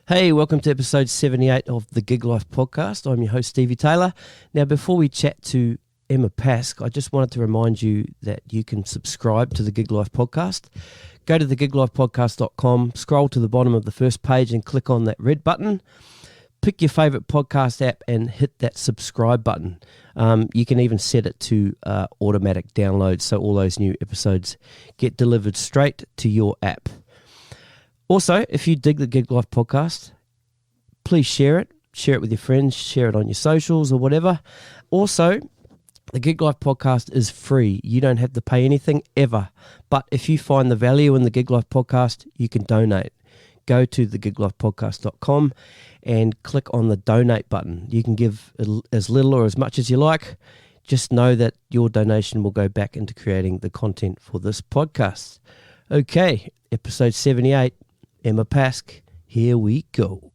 Hey, welcome to episode 78 of the Gig Life podcast. I'm your host, Stevie Taylor. Now, before we chat to Emma Pask, I just wanted to remind you that you can subscribe to the Gig Life podcast. Go to thegiglifepodcast.com, scroll to the bottom of the first page and click on that red button. Pick your favourite podcast app and hit that subscribe button. You can even set it to automatic download, so all those new episodes get delivered straight to your app. Also, if you dig the Gig Life podcast, please share it. Share it with your friends, share it on your socials or whatever. Also, the Gig Life podcast is free. You don't have to pay anything ever. But if you find the value in the Gig Life podcast, you can donate. Go to thegiglifepodcast.com and click on the donate button. You can give as little or as much as you like. Just know that your donation will go back into creating the content for this podcast. Okay, episode 78. Emma Pask, here we go.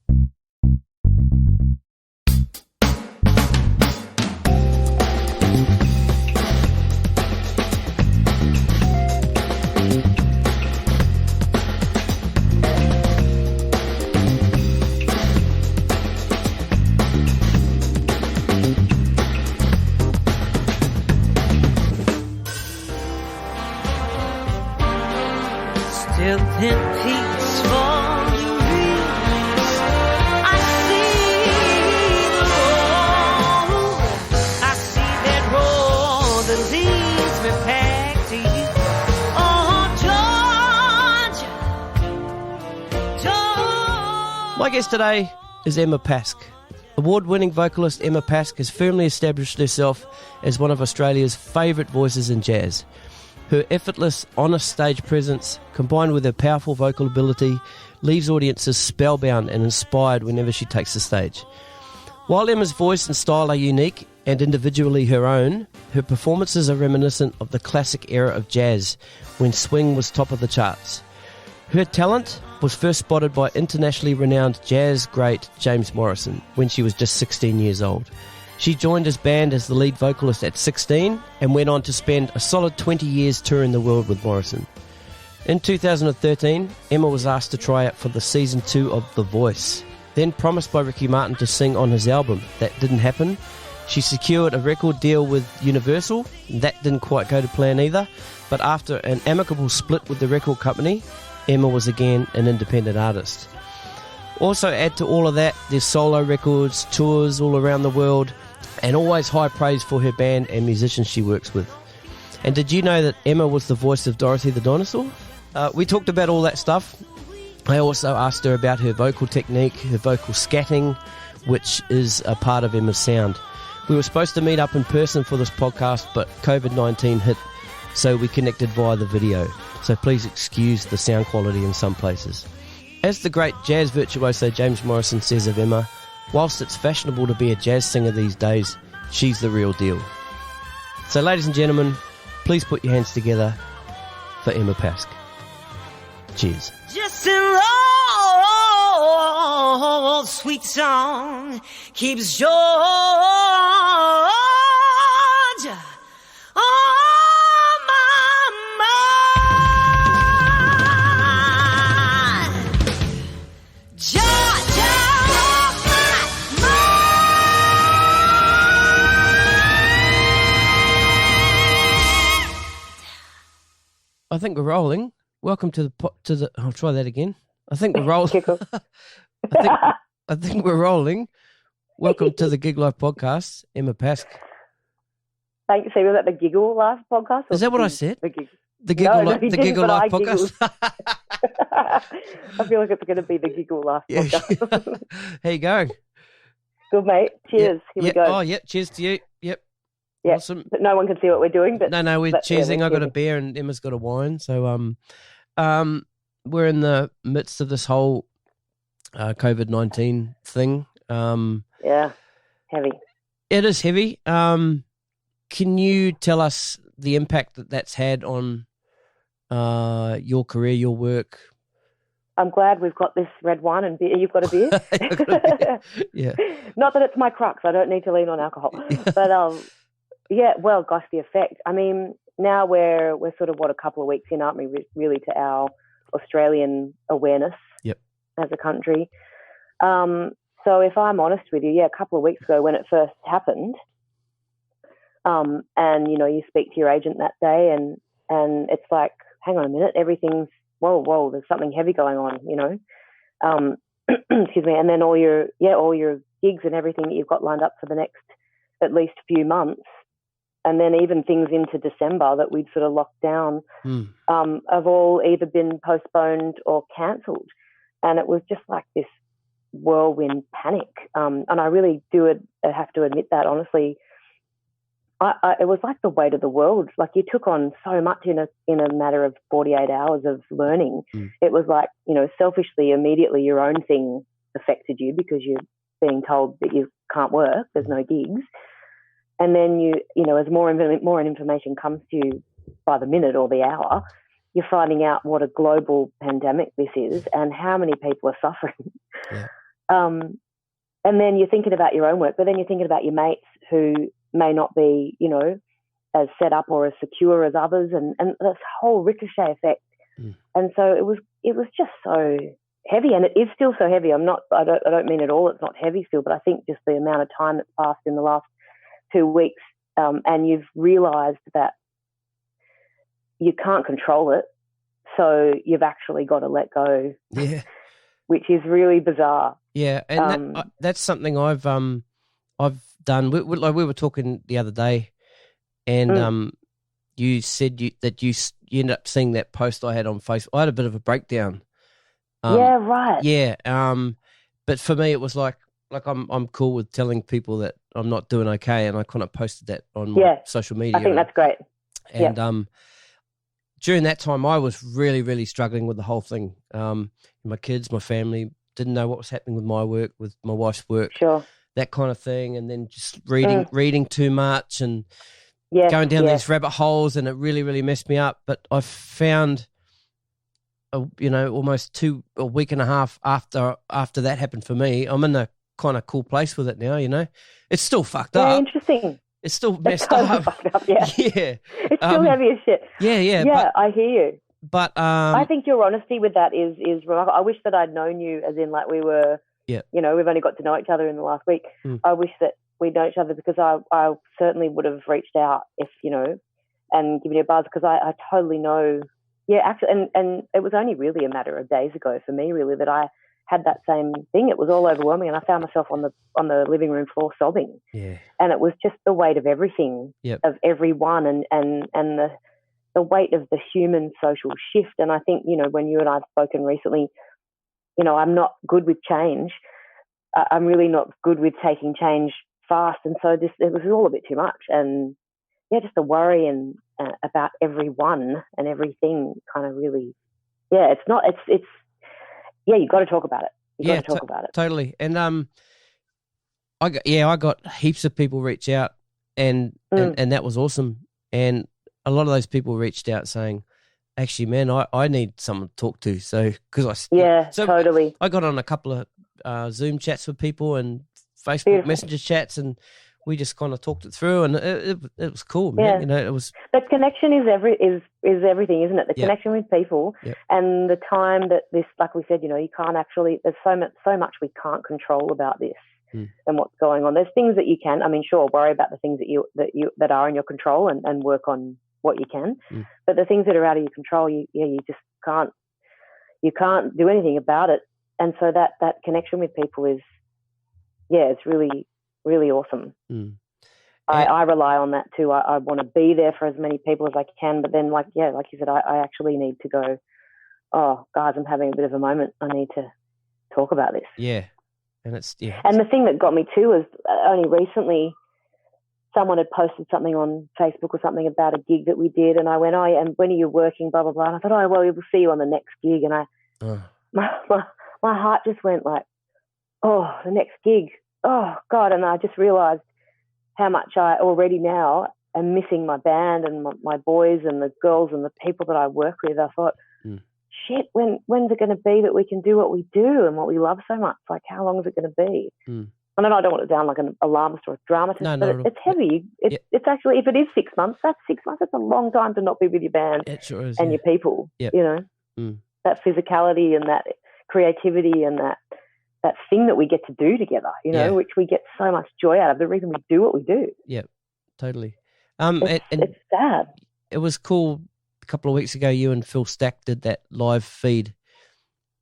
Still thin peaks for the reeds. I see the road. I see that road that leads me back to you. Oh, Georgia. My guest today is Emma Pask. Award-winning vocalist Emma Pask has firmly established herself as one of Australia's favourite voices in jazz. Her effortless, honest stage presence, combined with her powerful vocal ability, leaves audiences spellbound and inspired whenever she takes the stage. While Emma's voice and style are unique and individually her own, her performances are reminiscent of the classic era of jazz, when swing was top of the charts. Her talent was first spotted by internationally renowned jazz great James Morrison when she was just 16 years old. She joined his band as the lead vocalist at 16 and went on to spend a solid 20 years touring the world with Morrison. In 2013, Emma was asked to try out for the season 2 of The Voice. Then promised by Ricky Martin to sing on his album. That didn't happen. She secured a record deal with Universal. That didn't quite go to plan either. But after an amicable split with the record company, Emma was again an independent artist. Also add to all of that, there's solo records, tours all around the world, and always high praise for her band and musicians she works with. And did you know that Emma was the voice of Dorothy the Dinosaur? We talked about all that stuff. I also asked her about her vocal technique, her vocal scatting, which is a part of Emma's sound. We were supposed to meet up in person for this podcast, but COVID-19 hit, so we connected via the video. So please excuse the sound quality in some places. As the great jazz virtuoso James Morrison says of Emma, whilst it's fashionable to be a jazz singer these days, she's the real deal. So ladies and gentlemen, please put your hands together for Emma Pask. Cheers. Just an old sweet song keeps Georgia on my mind. Georgia on my mind. I think we're rolling. Welcome to the. I'll try that again. I think we're rolling. I think we're rolling. Welcome to the Gig Life podcast, Emma Pask. Thanks. So was that the Giggle Life podcast? Is that what I said? The Giggle Life podcast. I feel like it's going to be the Giggle Life podcast. How you going? Good, mate. Cheers. Here we go. Oh, yep. Cheers to you. Yep. Yep. Awesome. But no one can see what we're doing. But no, we're cheersing. Yeah, I got a beer and Emma's got a wine. So we're in the midst of this whole COVID-19 thing. Yeah, heavy. It is heavy. Can you tell us the impact that that's had on your career, your work? I'm glad we've got this red wine and beer. You've got a beer? I've got a beer. Yeah. Not that it's my crux. I don't need to lean on alcohol. But yeah, well, gosh, the effect. I mean, now we're sort of, a couple of weeks in, aren't we, really, to our Australian awareness yep. as a country. So if I'm honest with you, a couple of weeks ago when it first happened, and, you know, you speak to your agent that day and it's like, hang on a minute, everything's, whoa, there's something heavy going on, you know. Excuse me. And then all your gigs and everything that you've got lined up for the next at least few months, and then even things into December that we'd sort of locked down, have all either been postponed or cancelled. And it was just like this whirlwind panic. And I really have to admit that, honestly. It was like the weight of the world. Like, you took on so much in a matter of 48 hours of learning. It was like, you know, selfishly, immediately your own thing affected you because you're being told that you can't work, there's no gigs. And then you know, as more information comes to you by the minute or the hour, you're finding out what a global pandemic this is and how many people are suffering. Yeah. And then you're thinking about your own work, but then you're thinking about your mates who may not be, you know, as set up or as secure as others, and this whole ricochet effect. And so it was just so heavy, and it is still so heavy. I don't mean at all it's not heavy still, but I think just the amount of time that's passed in the last 2 weeks, and you've realised that you can't control it, so you've actually got to let go. Yeah. Which is really bizarre. Yeah, and that's something I've done. We were talking the other day, and you said that you ended up seeing that post I had on Facebook. I had a bit of a breakdown. Yeah, right. Yeah, but for me it was like I'm cool with telling people that I'm not doing okay, and I kind of posted that on my social media. I think that's great. And during that time, I was really, really struggling with the whole thing. My kids, my family, didn't know what was happening with my work, with my wife's work, that kind of thing. And then just reading too much and going down these rabbit holes, and it really, really messed me up. But I found, almost a week and a half after that happened for me, I'm in a kind of cool place with it now. You know, it's still fucked up. Interesting. It's still messed totally up. Fucked up. Yeah. Yeah. It's still heavy as shit. Yeah. Yeah, I hear you. But I think your honesty with that is remarkable. I wish that I'd known you, as in like we were. Yeah. You know, we've only got to know each other in the last week. I wish that we'd known each other, because I certainly would have reached out if, you know, and given you a buzz, because I totally know. Yeah, actually, and it was only really a matter of days ago for me, really, that I had that same thing. It was all overwhelming, and I found myself on the living room floor sobbing. Yeah. And it was just the weight of everything, of everyone, and the weight of the human social shift. And I think, you know, when you and I have spoken recently, you know, I'm not good with change. I'm really not good with taking change fast, and so it was all a bit too much. And yeah, just the worry and about everyone and everything kind of really, it's you've got to talk about it. You've got to talk about it. Totally. And I got heaps of people reach out, and that was awesome. And a lot of those people reached out saying, actually, man, I need someone to talk to. So, totally. I got on a couple of Zoom chats with people and Facebook Messenger chats, and we just kind of talked it through, and it was cool, man. Yeah. You know, it was. But connection is everything, isn't it? The connection with people, and the time that this, like we said, you know, you can't actually. There's so much we can't control about this and what's going on. There's things that you can. I mean, sure, worry about the things that are in your control and work on what you can. But the things that are out of your control, you just can't. You can't do anything about it, and so that connection with people is, it's really, really awesome. I rely on that too. I want to be there for as many people as I can, but then like you said, I actually need to go, oh guys, I'm having a bit of a moment. I need to talk about this. Yeah. And And the thing that got me too was only recently someone had posted something on Facebook or something about a gig that we did, and I went, oh, and when are you working, blah, blah, blah. And I thought, oh, well, we'll see you on the next gig. And my heart just went like, oh, the next gig. Oh, God. And I just realised how much I already now am missing my band and my boys and the girls and the people that I work with. I thought, shit, when's it going to be that we can do what we do and what we love so much? Like, how long is it going to be? I know I don't want to sound like an alarmist or a dramatist, but it's heavy. It's actually, if it is 6 months, that's 6 months. It's a long time to not be with your band and your people, you know, that physicality and that creativity and that thing that we get to do together, you know, which we get so much joy out of. The reason we do what we do. Yeah, totally. It's sad. It was cool. A couple of weeks ago, you and Phil Stack did that live feed,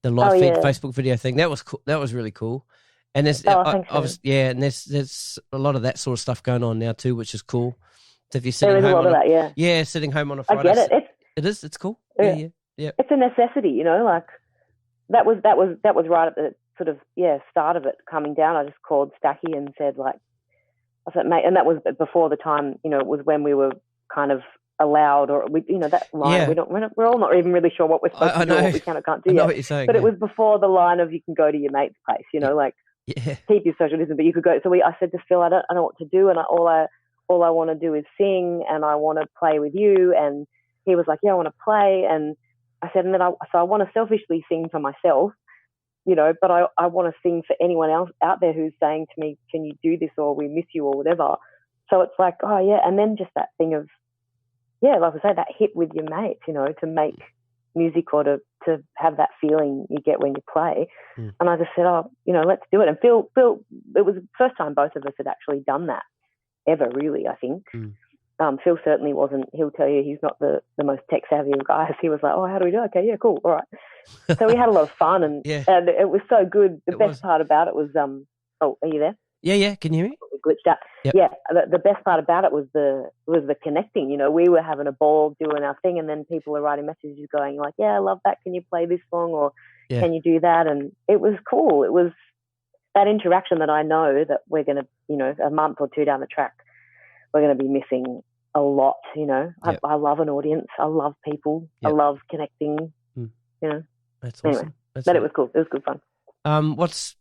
Facebook video thing. That was cool. That was really cool. And there's, and there's a lot of that sort of stuff going on now too, which is cool. So if you're sitting there is home a lot of that, yeah, sitting home on a Friday. I get it. It's cool. Yeah. It's a necessity, you know. Like that was right at the sort of start of it coming down. I just called Stacky and said, like, I said, mate, and that was before the time, you know, it was when we were kind of allowed, or we, you know, that line. We're all not even really sure what we're supposed to do, what we can or can't do. I know what you're saying, but it was before the line of you can go to your mate's place, you know, like keep your social distance, but you could go. So I said to Phil, I don't know what to do, and all I want to do is sing, and I want to play with you. And he was like, yeah, I want to play. And I said, and then I want to selfishly sing for myself, you know, but I want to sing for anyone else out there who's saying to me, can you do this, or we miss you, or whatever. So it's like, oh yeah. And then just that thing of, like I say, that hit with your mates, you know, to make music or to have that feeling you get when you play. And I just said, oh, you know, let's do it. And Phil, it was the first time both of us had actually done that ever, really, I think. Phil certainly wasn't. He'll tell you he's not the most tech savvy of guys. He was like, oh, how do we do it? Okay, yeah, cool, all right. So we had a lot of fun, and it was so good. The best part about it was, oh, are you there? Yeah, can you hear me? We glitched out. Yep. Yeah, the best part about it was the connecting. You know, we were having a ball doing our thing, and then people were writing messages going like, yeah, I love that. Can you play this song, or can you do that? And it was cool. It was that interaction that I know that we're going to, you know, a month or two down the track, we're going to be missing a lot, you know. I love an audience. I love people. I love connecting, you know. That's awesome. Anyway, but it was cool. It was good fun. What's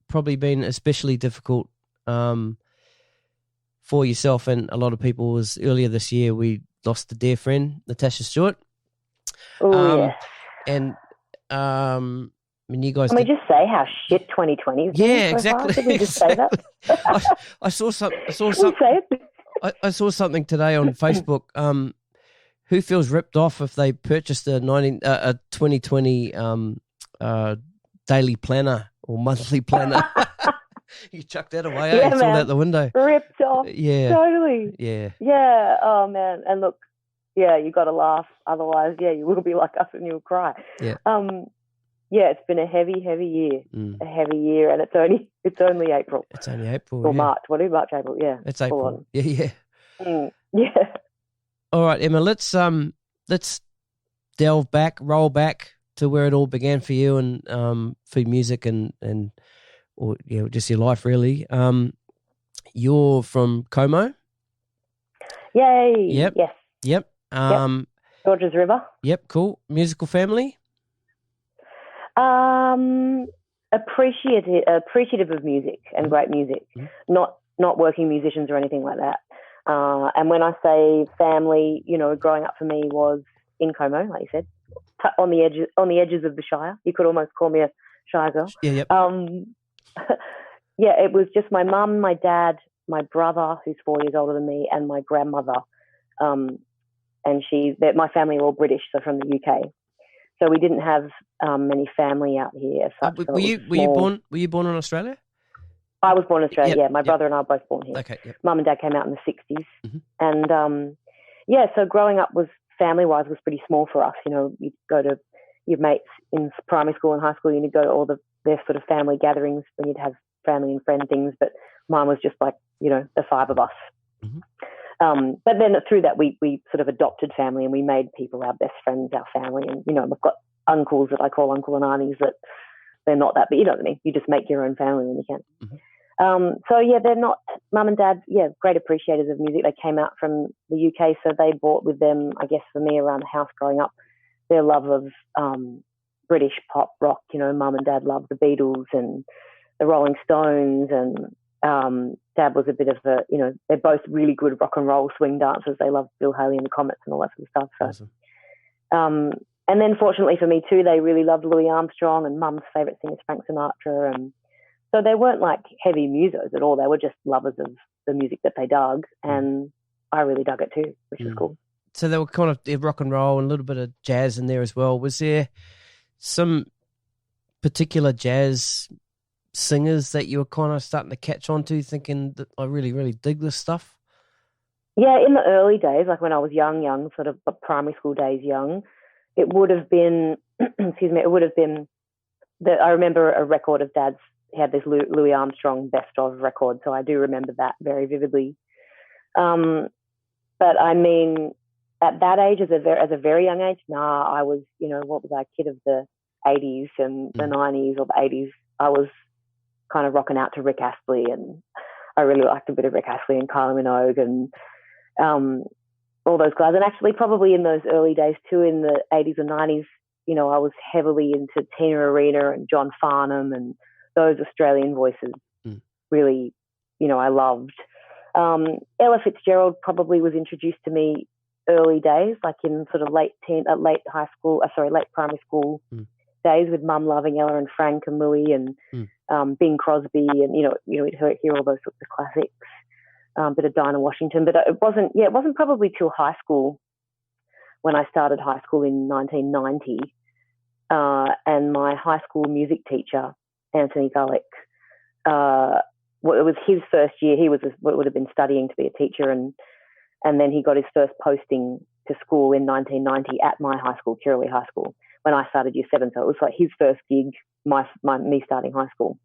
probably been especially difficult for yourself and a lot of people was earlier this year we lost a dear friend, Natasha Stewart. And I mean, you guys. Can we just say how shit 2020 is? Yeah, exactly. Did we just say that? I saw something. I saw something today on Facebook. Who feels ripped off if they purchased a 2020 daily planner or monthly planner? You chucked that away. You threw that out the window. Ripped off. Yeah. Totally. Yeah. Yeah. Oh man. And look, you got to laugh. Otherwise, you will be like us and you'll cry. Yeah. It's been a heavy year. A heavy year, and it's only April. It's only April. Or March. What is March? April. Yeah. It's April. Yeah. Yeah. All right, Emma. Let's roll back to where it all began for you and for music and just your life really. You're from Como. Yay. Yep. Yes. Yep. Georges River. Yep. Cool. Musical family. Appreciative of music and great music. Not working musicians or anything like that. And when I say family, you know, growing up for me was in Como, like you said, on the edges of the Shire. You could almost call me a Shire girl. Yeah. Yep. It was just my mum, my dad, my brother, who's 4 years older than me, and my grandmother. And my family were all British, so from the UK. So we didn't have many family out here as such. Were you born in Australia? I was born in Australia. Yep. My brother and I were both born here. Okay. Yep. Mum and dad came out in the 60s, and so growing up was family-wise was pretty small for us. You know, you'd go to your mates in primary school and high school, and you'd go to all their sort of family gatherings when you'd have family and friend things. But mine was just like, you know, the five of us. But then through that, we sort of adopted family, and we made people our best friends, our family. And, you know, we've got uncles that I call uncle and aunties that they're not that, but you know what I mean? You just make your own family when you can. They're not, mum and dad, great appreciators of music. They came out from the UK, so they brought with them, I guess for me around the house growing up, their love of British pop rock. You know, mum and dad loved the Beatles and the Rolling Stones, and dad was a bit of a, you know, they're both really good rock and roll swing dancers. They loved Bill Haley and the Comets and all that sort of stuff. So, awesome. And then fortunately for me too, they really loved Louis Armstrong, and mum's favourite singer is Frank Sinatra. And so they weren't like heavy musos at all. They were just lovers of the music that they dug. And I really dug it too, which was cool. So they were kind of rock and roll and a little bit of jazz in there as well. Was there some particular jazz singers that you were kind of starting to catch on to, thinking that I really, really dig this stuff? Yeah, in the early days, like when I was young, sort of primary school days young, it would have been, excuse me, it would have been that I remember a record of Dad's. He had this Louis Armstrong best of record, so I do remember that very vividly. But I mean, at that age, as a very young age, I was, what was I, kid of the 80s and the 90s or the 80s. I was kind of rocking out to Rick Astley, and I really liked a bit of Rick Astley and Kylie Minogue and all those guys. And actually, probably in those early days too, in the 80s and 90s, I was heavily into Tina Arena and John Farnham and those Australian voices. Really, I loved. Ella Fitzgerald probably was introduced to me early days, like in sort of late primary school days, with Mum loving Ella and Frank and Louie and Bing Crosby, and we'd hear all those sorts of classics, bit of Dinah Washington. But it wasn't probably till high school, when I started high school in 1990, and my high school music teacher, Anthony Gullick, it was his first year. He would have been studying to be a teacher, and then he got his first posting to school in 1990 at my high school, Kirrawee High School, when I started year 7. So it was like his first gig, me starting high school,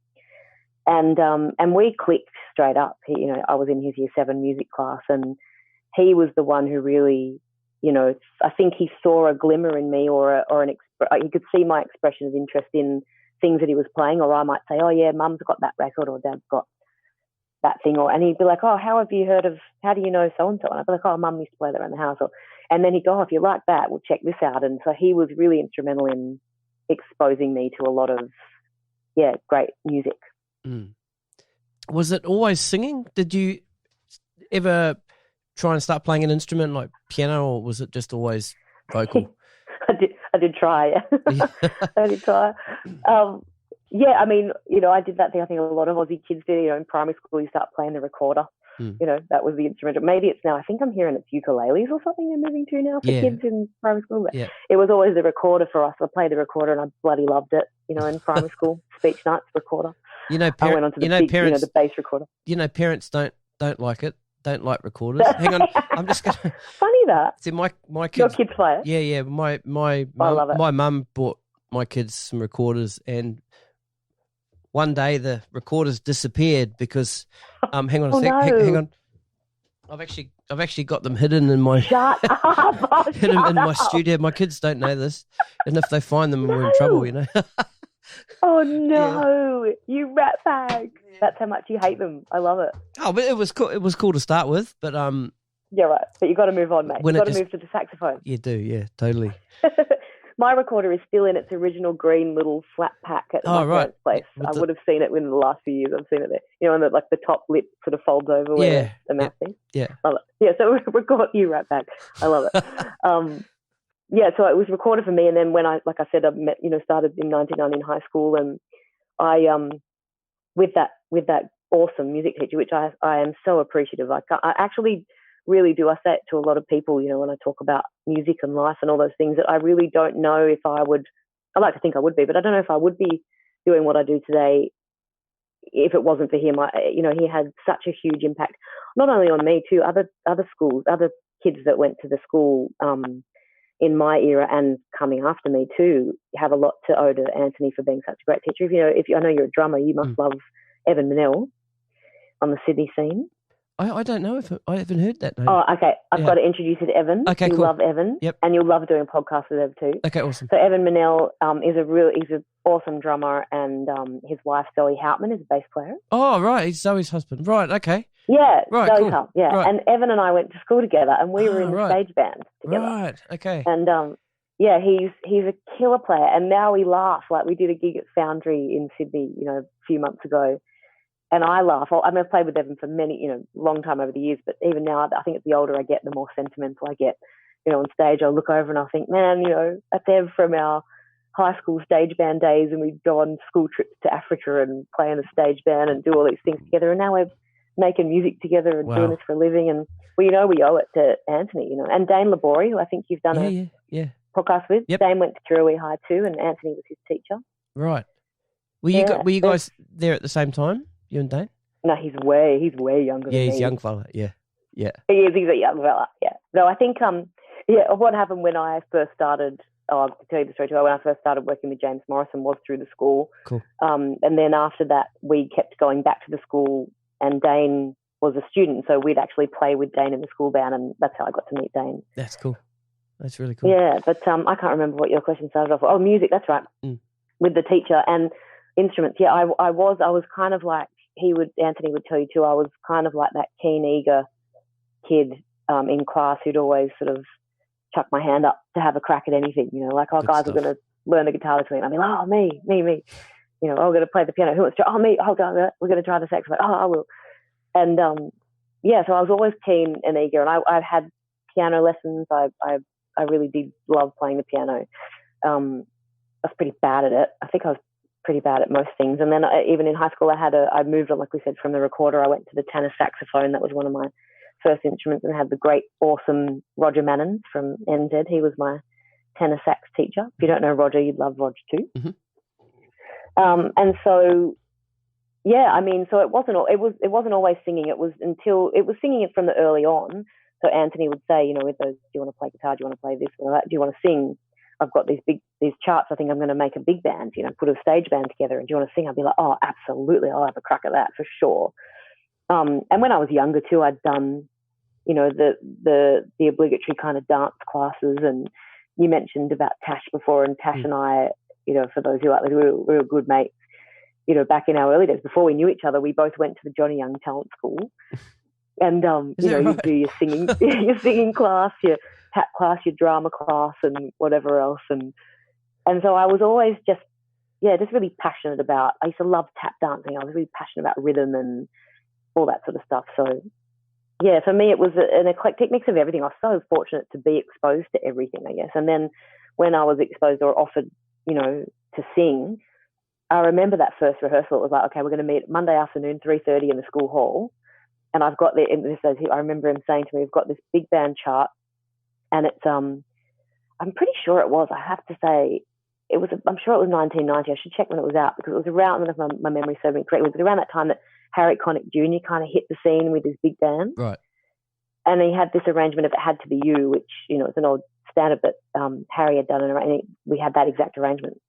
and we clicked straight up. I was in his year 7 music class, and he was the one who really, I think he saw a glimmer in me, he could see my expression of interest in things that he was playing, or I might say, oh yeah, Mum's got that record, or Dad's got that thing, and he'd be like, oh, how do you know so-and-so? And I'd be like, oh, Mum used to play that around the house. And then he'd go, oh, if you like that, we'll check this out. And so he was really instrumental in exposing me to a lot of, great music. Was it always singing? Did you ever try and start playing an instrument like piano, or was it just always vocal? I did try. I did try. I mean, I did that thing I think a lot of Aussie kids do. In primary school, you start playing the recorder. That was the instrument. Maybe it's now, I think I'm hearing it's ukuleles or something they're moving to now for kids in primary school. But it was always the recorder for us. I played the recorder and I bloody loved it, in primary school. Speech nights, recorder. I went on to the the bass recorder. Parents don't like it. Don't like recorders. Hang on, I'm just going to... Funny that. See, my kids... Your kids play it? Yeah. My mum bought my kids some recorders, and one day the recorders disappeared because... hang on a sec. No. Hang on. I've actually got them hidden in my... Shut up! hidden in my studio. My kids don't know this, and if they find them, we're in trouble, Oh no, you rat bag. That's how much you hate them. I love it. Oh, but it was cool. It was cool to start with, but yeah, right. But you got to move on, mate. You got to move to the saxophone. You do, yeah, totally. My recorder is still in its original green little flat pack at my parents' place. I would have seen it within the last few years. I've seen it there. And the top lip sort of folds over where the mouth thing. Yeah, love it. Yeah, so record you rat bag. I love it. So it was recorded for me, and then when I started in 1990 in high school, and I with that awesome music teacher, which I am so appreciative. Like I actually really do. I say it to a lot of people, when I talk about music and life and all those things, that I really don't know if I would. I like to think I would be, but I don't know if I would be doing what I do today if it wasn't for him. He had such a huge impact, not only on me too, other schools, other kids that went to the school. In my era and coming after me too, have a lot to owe to Anthony for being such a great teacher. I know you're a drummer, you must love Evan Manel on the Sydney scene. I don't know if I haven't heard that name. Oh, okay. I've got to introduce you to Evan. Okay, you cool. love Evan. Yep. And you'll love doing podcasts with Evan too. Okay, awesome. So Evan Manel he's an awesome drummer, and his wife Zoe Houtman is a bass player. Oh, right. He's Zoe's husband. Right, okay. Yeah, right, Zoe's cool. Yeah. Right. And Evan and I went to school together, and we were in the stage band together. Right, okay. And he's a killer player, and now we laugh. Like, we did a gig at Foundry in Sydney, a few months ago, and I laugh. I've played with Evan for many, long time over the years, but even now, I think the older I get, the more sentimental I get. On stage, I'll look over and I'll think, man, that's Ev from our high school stage band days, and we'd go on school trips to Africa and play in a stage band and do all these things together, and now we're making music together and doing this for a living, and we owe it to Anthony, and Dane Labori, who I think you've done a podcast with. Yep. Dane went to Kirrawee High too, and Anthony was his teacher. Right. Were you guys there at the same time, you and Dane? No, he's way younger than me. Yeah, he's a young fella. Yeah. He's a young fella. Yeah. No, I think what happened when I first started. Oh, I'll tell you the story too. When I first started working with James Morrison was through the school. Cool. And then after that, we kept going back to the school, and Dane was a student, so we'd actually play with Dane in the school band, and that's how I got to meet Dane. That's cool. That's really cool. Yeah, but I can't remember what your question started off with. Oh, music. That's right. With the teacher and instruments. Yeah, I was kind of like Anthony would tell you too. I was kind of like that keen, eager kid in class who'd always sort of chuck my hand up to have a crack at anything. You know, like, oh, guys are going to learn the guitar this week. I'd be like, oh, me. You know, I'm going to play the piano. Who wants to? Oh, me. Oh, God, we're going to try the saxophone. Oh, I will. And so I was always keen and eager. And I've had piano lessons. I really did love playing the piano. I was pretty bad at it. I think I was pretty bad at most things. And then even in high school, I moved on, like we said, from the recorder. I went to the tenor saxophone. That was one of my first instruments, and had the great, awesome Roger Mannon from NZ. He was my tenor sax teacher. If you don't know Roger, you'd love Roger too. Mm-hmm. And so, yeah, I mean, so it wasn't always singing. It was singing it from the early on. So Anthony would say, you know, with those, do you want to play guitar? Do you want to play this or that? Do you want to sing? I've got these charts. I think I'm going to make a big band, you know, put a stage band together. And do you want to sing? I'd be like, oh, absolutely. I'll have a crack at that for sure. And when I was younger too, I'd done, you know, the obligatory kind of dance classes. And you mentioned about Tash before, and Tash and I, you know, for those who are, we were good mates. You know, back in our early days, before we knew each other, we both went to the Johnny Young Talent School. And, you know, you do your singing class, your tap class, your drama class, and whatever else. And so I was always just really passionate about, I used to love tap dancing. I was really passionate about rhythm and all that sort of stuff. So, yeah, for me, it was an eclectic mix of everything. I was so fortunate to be exposed to everything, I guess. And then when I was exposed or offered, you know, to sing, I remember that first rehearsal. It was like, okay, we're going to meet Monday afternoon, 3:30 in the school hall. And I've got I remember him saying to me, we've got this big band chart, and it's, I'm pretty sure it was, I have to say, I'm sure it was 1990. I should check when it was out, because it was around, if my memory serves me correctly, it was around that time that Harry Connick Jr. kind of hit the scene with his big band. Right. And he had this arrangement of It Had to Be You, which, you know, it's an old standard, but Harry had done and we had that exact arrangement.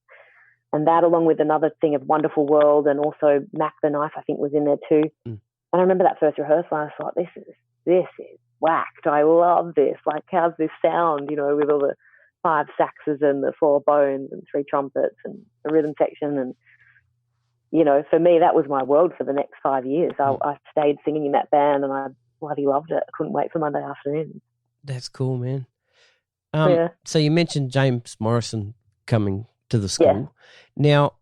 And that, along with another thing of Wonderful World, and also Mac the Knife, I think, was in there too. And I remember that first rehearsal, I was like, this is whacked. I love this. Like, how's this sound, you know, with all the 5 saxes and the 4 bones and 3 trumpets and the rhythm section. And, you know, for me, that was my world for the next 5 years. I stayed singing in that band, and I bloody loved it. I couldn't wait for Monday afternoon. That's cool, man. So you mentioned James Morrison coming to the school. Yeah. Now,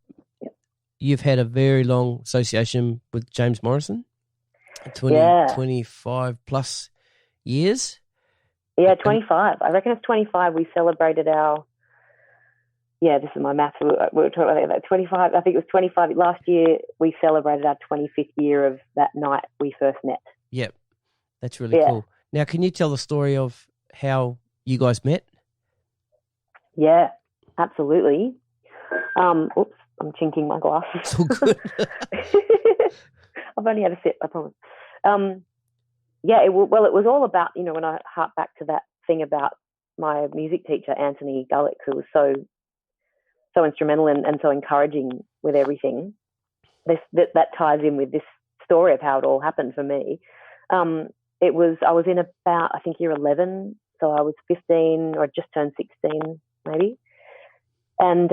you've had a very long association with James Morrison. 25 plus years? Yeah, 25. I reckon it's 25. We celebrated this is my maths. We were talking about that. 25, I think it was 25. Last year, we celebrated our 25th year of that night we first met. Yep. That's really cool. Now, can you tell the story of how you guys met? Yeah, absolutely. Oops, I'm chinking my glasses. It's all good. I've only had a sip, I promise. It was all about, you know, when I hark back to that thing about my music teacher, Anthony Gullick, who was so instrumental and so encouraging with everything. That ties in with this story of how it all happened for me. I was in about, I think, year 11, so I was 15 or just turned 16 maybe. And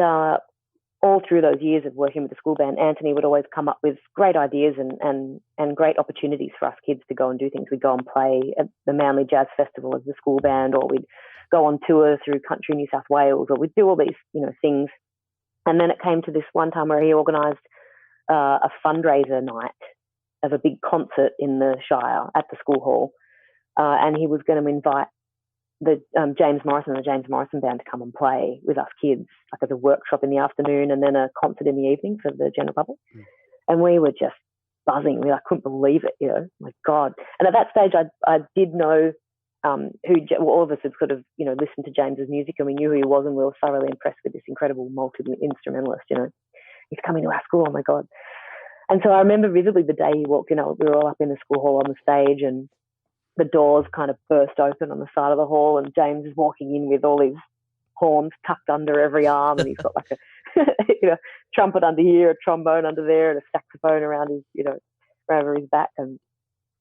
all through those years of working with the school band, Anthony would always come up with great ideas and great opportunities for us kids to go and do things. We'd go and play at the Manly Jazz Festival as the school band, or we'd go on tour through country New South Wales, or we'd do all these, you know, things. And then it came to this one time where he organised a fundraiser night of a big concert in the Shire at the school hall. And he was going to invite the James Morrison and the James Morrison band to come and play with us kids, like as a workshop in the afternoon and then a concert in the evening for the general public. And we were just buzzing. I couldn't believe it, you know, my God. And at that stage, I did know all of us had sort of, you know, listened to James's music, and we knew who he was, and we were thoroughly impressed with this incredible multi-instrumentalist, you know. he's coming to our school. Oh my God. And so I remember vividly the day he walked in. We were all up in the school hall on the stage, and the doors kind of burst open on the side of the hall, and James is walking in with all his horns tucked under every arm, and he's got like a trumpet under here, a trombone under there, and a saxophone around his over his back. And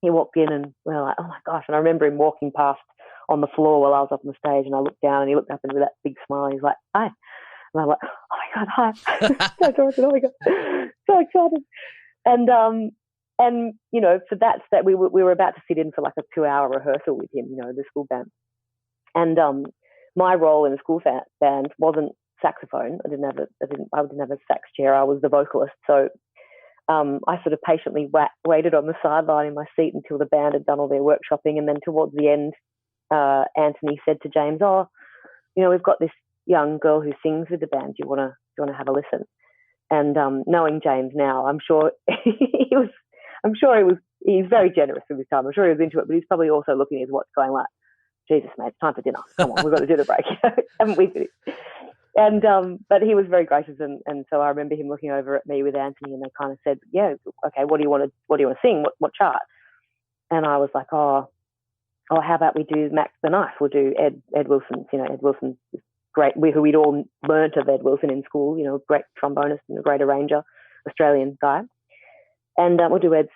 he walked in, and we were like, oh my gosh. And I remember him walking past on the floor while I was up on the stage, and I looked down, and he looked up, and with that big smile, he's like, hi. And I'm like, oh my God, hi. So excited, oh my God, so excited. And for that we were about to sit in for like a 2-hour rehearsal with him, the school band. And my role in the school band wasn't saxophone. I didn't have a sax chair. I was the vocalist. So I sort of patiently waited on the sideline in my seat until the band had done all their workshopping. And then towards the end, Anthony said to James, we've got this young girl who sings with the band. Do you want to have a listen? And knowing James now, I'm sure he's very generous with his time. I'm sure he was into it, but he's probably also looking at his watch going like, Jesus, mate, it's time for dinner. Come on, we've got a dinner break. Haven't we finished? And but he was very gracious, and so I remember him looking over at me with Anthony, and they kind of said, yeah, okay, what do you want to sing? What chart? And I was like, how about we do Max the Knife? We'll do Ed Wilson's. Ed Wilson is great, who we'd all learnt of Ed Wilson in school, great trombonist and a great arranger, Australian guy. And we'll do Ed's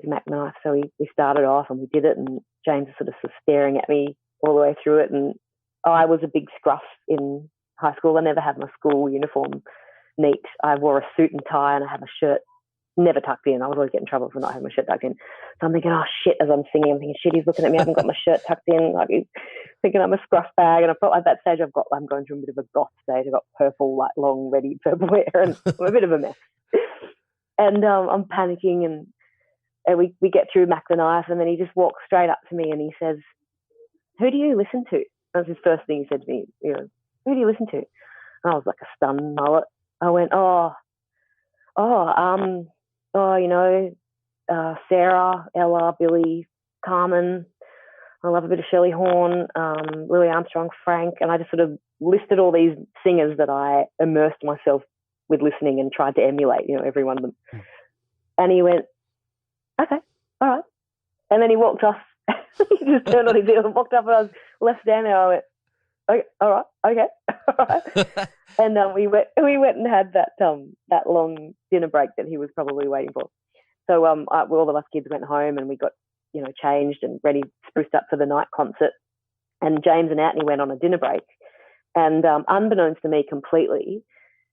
Mac Knife. So we started off and we did it, and James was sort of staring at me all the way through it. And I was a big scruff in high school. I never had my school uniform neat. I wore a suit and tie, and I had my shirt never tucked in. I was always getting in trouble for not having my shirt tucked in. So I'm thinking, oh shit, as I'm singing, I'm thinking, shit, he's looking at me, I haven't got my shirt tucked in. Like, he's thinking I'm a scruff bag. And at that stage, I'm going through a bit of a goth stage. I've got purple, like long, ready purple hair, and I'm a bit of a mess. And I'm panicking, and we get through Mac the Knife, and then he just walks straight up to me and he says, who do you listen to? That was his first thing he said to me, who do you listen to? And I was like a stunned mullet. I went, Sarah, Ella, Billy, Carmen. I love a bit of Shelley Horn, Louis Armstrong, Frank. And I just sort of listed all these singers that I immersed myself with listening and tried to emulate, every one of them. And he went, okay, all right. And then he walked off. He just turned on his heel and walked up, and I was left standing there. I went, okay, all right, okay, all right. And we went and had that long dinner break that he was probably waiting for. So all of us kids went home, and we got changed and ready, spruced up for the night concert. And James and Anthony went on a dinner break. And unbeknownst to me completely,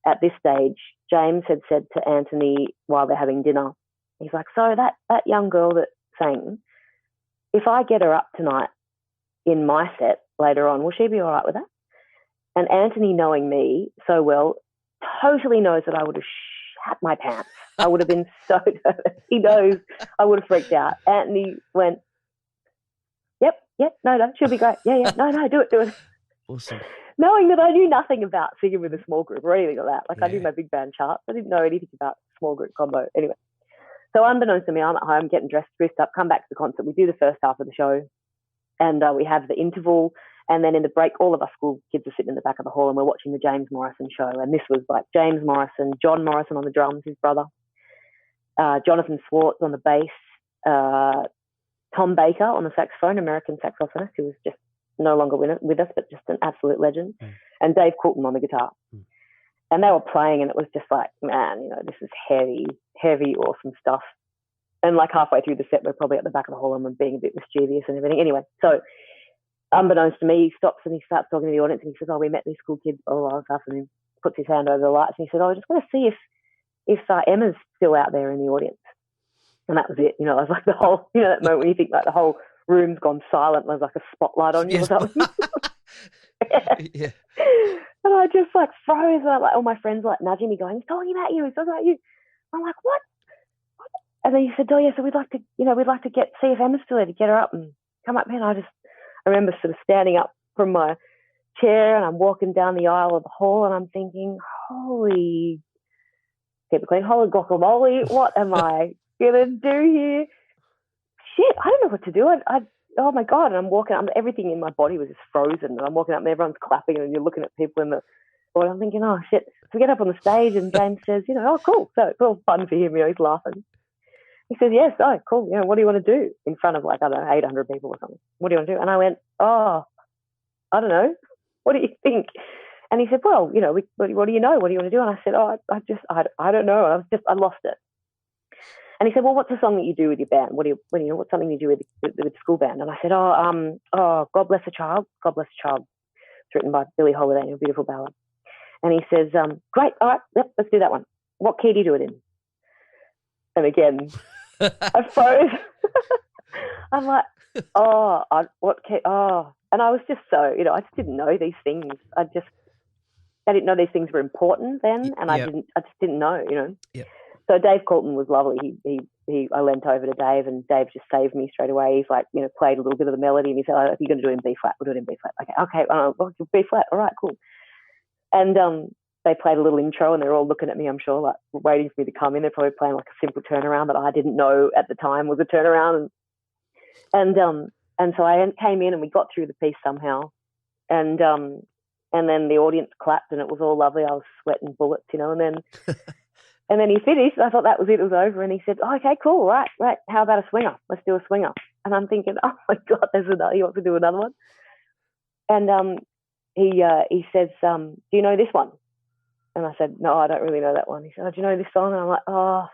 at this stage, James had said to Anthony while they're having dinner, he's like, so that young girl that sang, if I get her up tonight in my set later on, will she be all right with that? And Anthony, knowing me so well, totally knows that I would have shat my pants. I would have been so nervous. He knows I would have freaked out. Anthony went, yep, no, she'll be great. Yeah, no, do it. Awesome. Knowing that I knew nothing about singing with a small group or anything like that. Like, I knew my big band charts. I didn't know anything about small group combo. Anyway, so unbeknownst to me, I'm at home getting dressed, spruced up, come back to the concert. We do the first half of the show, and we have the interval. And then in the break, all of us school kids are sitting in the back of the hall, and we're watching the James Morrison show. And this was like James Morrison, John Morrison on the drums, his brother, Jonathan Swartz on the bass, Tom Baker on the saxophone, American saxophonist, who was just no longer with us, but just an absolute legend, and Dave Coulton on the guitar. And they were playing, and it was just like, man, this is heavy, awesome stuff. And like halfway through the set, we're probably at the back of the hall, and we're being a bit mischievous and everything. Anyway, so unbeknownst to me, he stops and he starts talking to the audience, and he says, we met these school kids, blah, blah, blah, stuff, and he puts his hand over the lights, and he said, I just want to see if Emma's still out there in the audience. And that was it. It was like the whole, that moment when you think like the whole room's gone silent, there's like a spotlight on you or something. Yeah. And I just like froze, and like all my friends like nudging me going, he's talking about you. I'm like, what? And then he said, yeah, so we'd like to see if Emma's still there, to get her up and come up here. And I remember sort of standing up from my chair, and I'm walking down the aisle of the hall, and I'm thinking, holy guacamole, what am I gonna do here? Shit, I don't know what to do. Oh my God. And I'm walking up, everything in my body was just frozen, and I'm walking up and everyone's clapping, and you're looking at people in the board. I'm thinking, oh shit. So we get up on the stage and James says, oh cool. So it's all fun for him, he's laughing. He says, yes, oh cool. What do you want to do in front of 800 people or something? What do you want to do? And I went, oh, I don't know. What do you think? And he said, well, what do you know? What do you want to do? And I said, oh, I don't know. I lost it. And he said, well, what's the song that you do with your band? What's something you do with the school band? And I said, God Bless a Child. God Bless a Child. It's written by Billie Holiday, a beautiful ballad. And he says, great, all right, yep, let's do that one. What key do you do it in? And again, I froze. I'm like, what key? Oh. And I was just so, I just didn't know these things. I didn't know these things were important then, and I just didn't know, Yep. So Dave Colton was lovely. I leant over to Dave, and Dave just saved me straight away. He's like, played a little bit of the melody, and he said, if you're going to do it in B flat, we'll do it in B flat. Okay, B flat. All right, cool. And they played a little intro, and they're all looking at me, I'm sure, like waiting for me to come in. They're probably playing like a simple turnaround that I didn't know at the time was a turnaround. And so I came in, and we got through the piece somehow. And then the audience clapped, and it was all lovely. I was sweating bullets, and then and then he finished. I thought that was it. It was over. And he said, oh, okay, cool. Right. How about a swinger? Let's do a swinger. And I'm thinking, oh my God, there's another. He wants to do another one. And he says, do you know this one? And I said, no, I don't really know that one. He said, oh, do you know this song? And I'm like, oh,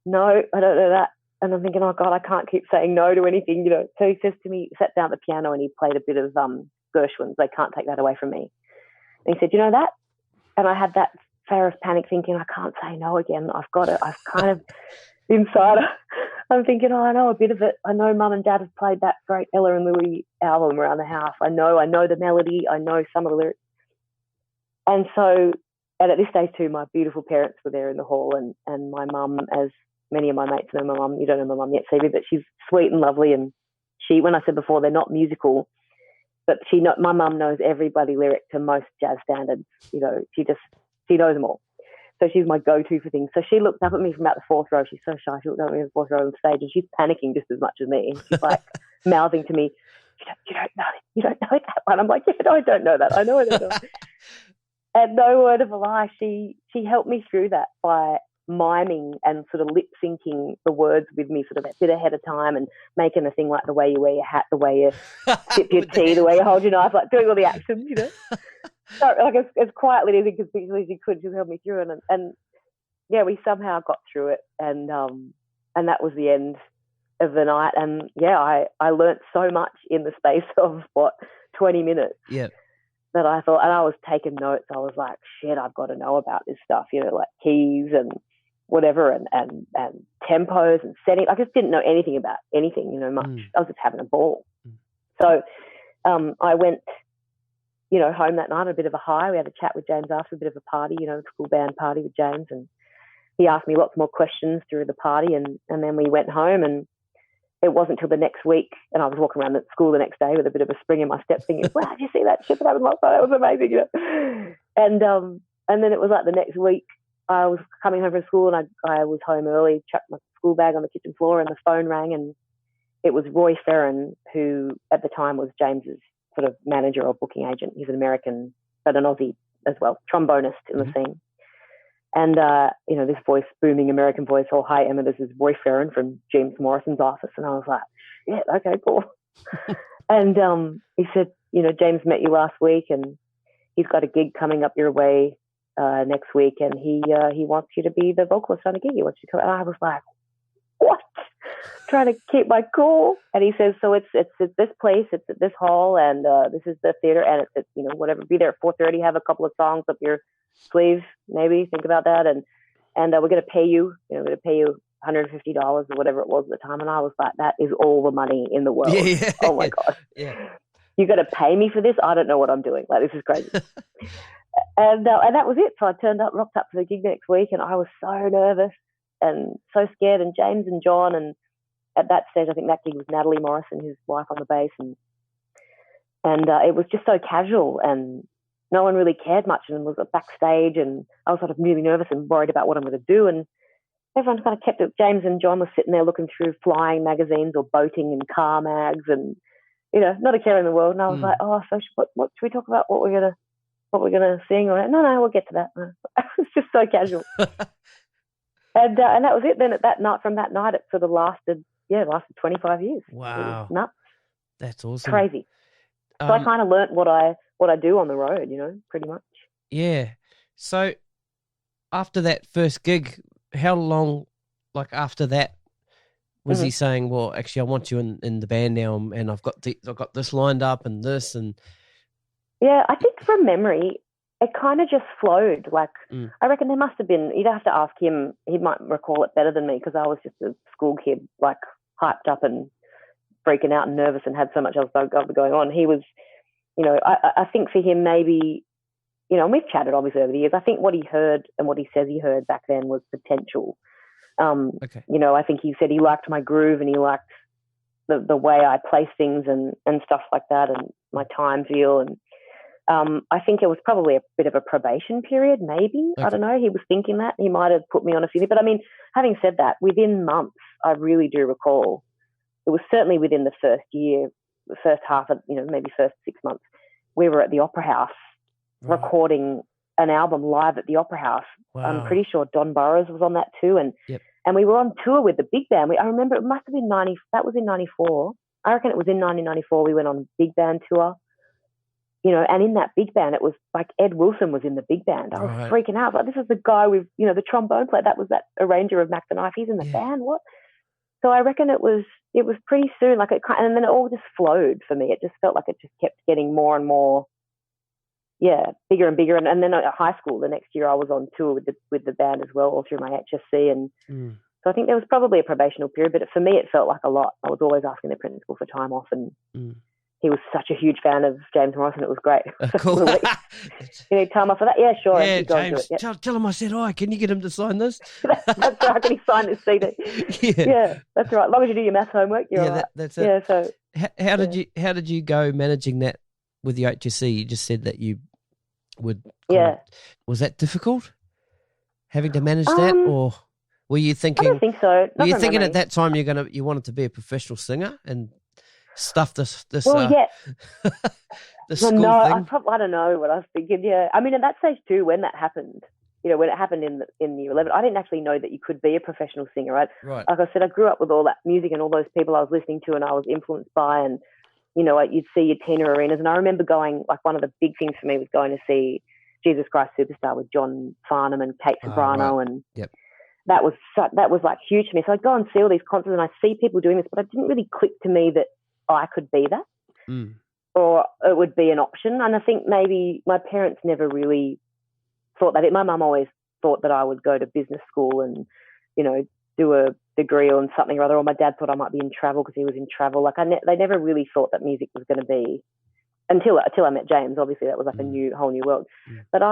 no, I don't know that. And I'm thinking, oh God, I can't keep saying no to anything, So he says to me, sat down at the piano, and he played a bit of Gershwin's. They Can't Take That Away From Me. And he said, you know that? And I had that fear of panic, thinking, I can't say no again. I've got it. I've kind of inside. I'm thinking, I know a bit of it. I know Mum and Dad have played that great Ella and Louie album around the house. I know the melody. I know some of the lyrics. And so, and at this stage too, my beautiful parents were there in the hall, and my mum, as many of my mates know my mum. You don't know my mum yet, Stevie, but she's sweet and lovely. And she, when I said before, they're not musical, but my mum knows every bloody lyric to most jazz standards. She knows them all. So she's my go-to for things. So she looked up at me from about the fourth row. She's so shy. She looked up at me from the fourth row on stage, and she's panicking just as much as me. And she's like mouthing to me, you don't know that one. I'm like, yeah, no, I don't know that. I know I don't know. And no word of a lie, she helped me through that by miming and sort of lip syncing the words with me sort of a bit ahead of time, and making the thing like the way you wear your hat, the way you sip your tea, the way you hold your knife, like doing all the actions, So like as quietly and inconspicuously as you could, she held me through it, and yeah, we somehow got through it, and that was the end of the night. And yeah, I learnt so much in the space of 20 minutes. Yeah. That I thought, and I was taking notes. I was like, shit, I've got to know about this stuff, like keys and whatever, and tempos and setting. I just didn't know anything about anything, much. I was just having a ball. So I went, home that night on a bit of a high. We had a chat with James after, a bit of a party, a school band party with James, and he asked me lots more questions through the party, and then we went home, and it wasn't until the next week, and I was walking around at school the next day with a bit of a spring in my step, thinking, wow, did you see that shit that happened last night? That was amazing, And then it was like the next week, I was coming home from school, and I was home early, chucked my school bag on the kitchen floor, and the phone rang, and it was Roy Ferrin, who at the time was James's sort of manager or booking agent. He's an American, but an Aussie as well, trombonist in the scene. And, this voice, booming American voice, oh, hi, Emma, this is Roy Ferrin from James Morrison's office. And I was like, yeah, okay, cool. And he said, James met you last week, and he's got a gig coming up your way next week, and he wants you to be the vocalist on a gig. He wants you to come. And I was like, what? Trying to keep my cool. And he says, so it's at this place, it's at this hall, and this is the theater, and it's whatever, be there at 4:30, have a couple of songs up your sleeve, maybe think about that, and we're going to pay you, we're going to pay you $150 or whatever it was at the time. And I was like, that is all the money in the world. Yeah, oh my God. Yeah. You got to pay me for this? I don't know what I'm doing. Like, this is crazy. and that was it. So I rocked up for the gig next week, and I was so nervous and so scared. And James and John, and at that stage, I think that gig was Natalie Morrison, his wife, on the bass, and it was just so casual, and no one really cared much, and was backstage, and I was sort of really nervous and worried about what I'm going to do, and everyone kind of kept it. James and John were sitting there looking through flying magazines or boating and car mags, and not a care in the world. And I was like, oh, so what should we talk about? What we're gonna what we're going to sing? Or, no, we'll get to that. It was just so casual. And that was it. Then from that night, it sort of lasted 25 years. Wow. It was nuts. That's awesome. Crazy. So I kind of learnt what I do on the road, pretty much. Yeah. So after that first gig, how long, like after that, was he saying, well, actually, I want you in the band now, and I've got this lined up and this and... Yeah, I think from memory, it kind of just flowed. Like, I reckon there must have been, you'd have to ask him, he might recall it better than me because I was just a school kid, like hyped up and freaking out and nervous and had so much else going on. He was, I think for him maybe, and we've chatted obviously over the years, I think what he heard and what he says he heard back then was potential. Okay. I think he said he liked my groove and he liked the way I place things and stuff like that and my time feel. And I think it was probably a bit of a probation period, maybe. Okay. I don't know. He was thinking that. He might have put me on a few. But I mean, having said that, within months, I really do recall, it was certainly within the first year, the first half of, maybe first 6 months, we were at the Opera House recording an album live at the Opera House. Wow. I'm pretty sure Don Burrows was on that too. And we were on tour with the big band. I remember it must have been that was in 94. I reckon it was in 1994 we went on big band tour. And in that big band, it was like Ed Wilson was in the big band. I was freaking out. Like, this is the guy with, the trombone player. That was that arranger of Mac the Knife. He's in the band. What? So I reckon it was pretty soon. Like and then it all just flowed for me. It just felt like it just kept getting more and more, bigger and bigger. And then at high school, the next year, I was on tour with the band as well, all through my HSC. And so I think there was probably a probational period, but for me, it felt like a lot. I was always asking the principal for time off and. He was such a huge fan of James Morrison. It was great. Cool. You need time off for that? Yeah, sure. Yeah, James, tell him I said hi. Can you get him to sign this? That's right. Can he sign this CD? Yeah, that's right. As long as you do your maths homework, you're all right. That's it. Yeah, so... How did you go managing that with the HSC? You just said that you would... Was that difficult? Having to manage that? Or were you thinking... I don't think so. Were you thinking at that time you wanted to be a professional singer and... stuff this the school thing? I don't know what I was thinking. Yeah, I mean, at that stage too, when that happened, when it happened in year 11, I didn't actually know that you could be a professional singer, right? Like I said, I grew up with all that music and all those people I was listening to and I was influenced by, and you'd see your tenor arenas, and I remember going, like, one of the big things for me was going to see Jesus Christ Superstar with John Farnham and Kate Sobrano, and that was like huge to me. So I'd go and see all these concerts and I see people doing this, but it didn't really click to me that I could be that, or it would be an option. And I think maybe my parents never really thought that. My mum always thought that I would go to business school and, do a degree on something or other. Or my dad thought I might be in travel because he was in travel. Like they never really thought that music was going to be until I met James. Obviously, that was like a whole new world. But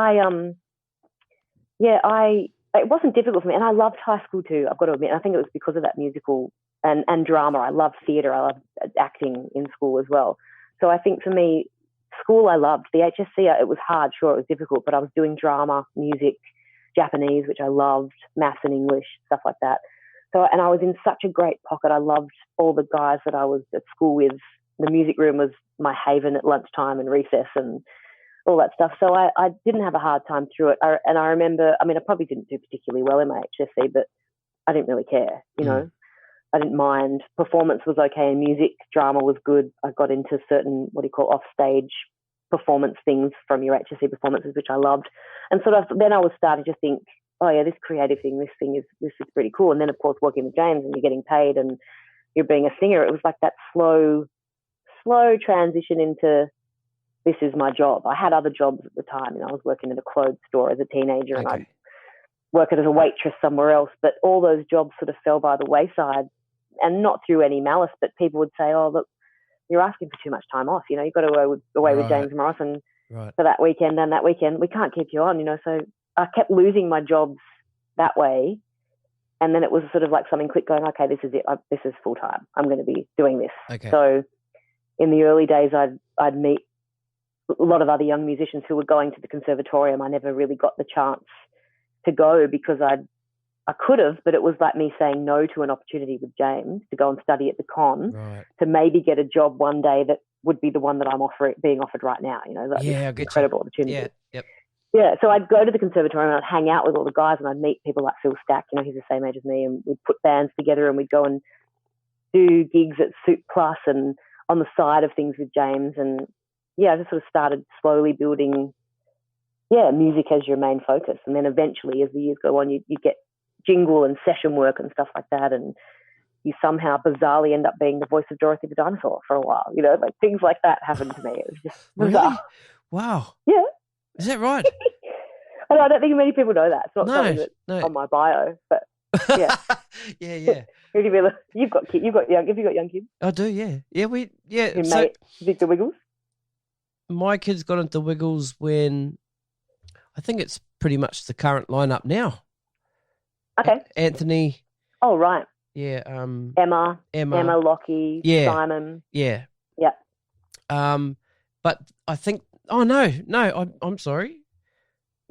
it wasn't difficult for me, and I loved high school too. I've got to admit, I think it was because of that musical. And drama. I loved theatre. I loved acting in school as well. So I think for me, school I loved. The HSC, it was hard, sure, it was difficult, but I was doing drama, music, Japanese, which I loved, maths and English, stuff like that. So, and I was in such a great pocket. I loved all the guys that I was at school with. The music room was my haven at lunchtime and recess and all that stuff. So I didn't have a hard time through it. And I remember, I mean, I probably didn't do particularly well in my HSC, but I didn't really care, I didn't mind. Performance was okay in music. Drama was good. I got into certain, what do you call, offstage performance things from your HSC performances, which I loved. And sort of then I was starting to think, oh yeah, this creative thing, this is pretty cool. And then of course working with James and you're getting paid and you're being a singer, it was like that slow transition into this is my job. I had other jobs at the time. I was working in a clothes store as a teenager and I'd working as a waitress somewhere else. But all those jobs sort of fell by the wayside. And not through any malice, but people would say, oh, look, you're asking for too much time off. You've got to go away with James Morrison for that weekend and that weekend. We can't keep you on, So I kept losing my jobs that way. And then it was sort of like something clicked going, okay, this is it. This is full time. I'm going to be doing this. Okay. So in the early days, I'd meet a lot of other young musicians who were going to the conservatorium. I never really got the chance to go because I could have, but it was like me saying no to an opportunity with James to go and study at the con to maybe get a job one day that would be the one that I'm being offered right now. You know, like Yeah, I this get incredible you. opportunity. Yeah, yep. Yeah, so I'd go to the conservatorium and I'd hang out with all the guys and I'd meet people like Phil Stack, you know, he's the same age as me, and we'd put bands together and we'd go and do gigs at Soup Plus and on the side of things with James. And yeah, I just sort of started slowly building, music as your main focus. And then eventually as the years go on, you get jingle and session work and stuff like that. And you somehow bizarrely end up being the voice of Dorothy the Dinosaur for a while, you know, like things like that happened to me. It was just bizarre. Really? Wow. Yeah. Is that right? I don't think many people know that. It's not something that's on my bio, but yeah. yeah. You've got kids. Have you got young kids? I do, yeah. Yeah, Your mate, Victor Wiggles? My kids got into Wiggles when, I think it's pretty much the current lineup now. Okay. Anthony. Oh, right. Yeah. Emma, Lockie, Simon. Yeah. Yep. But I think, I'm sorry.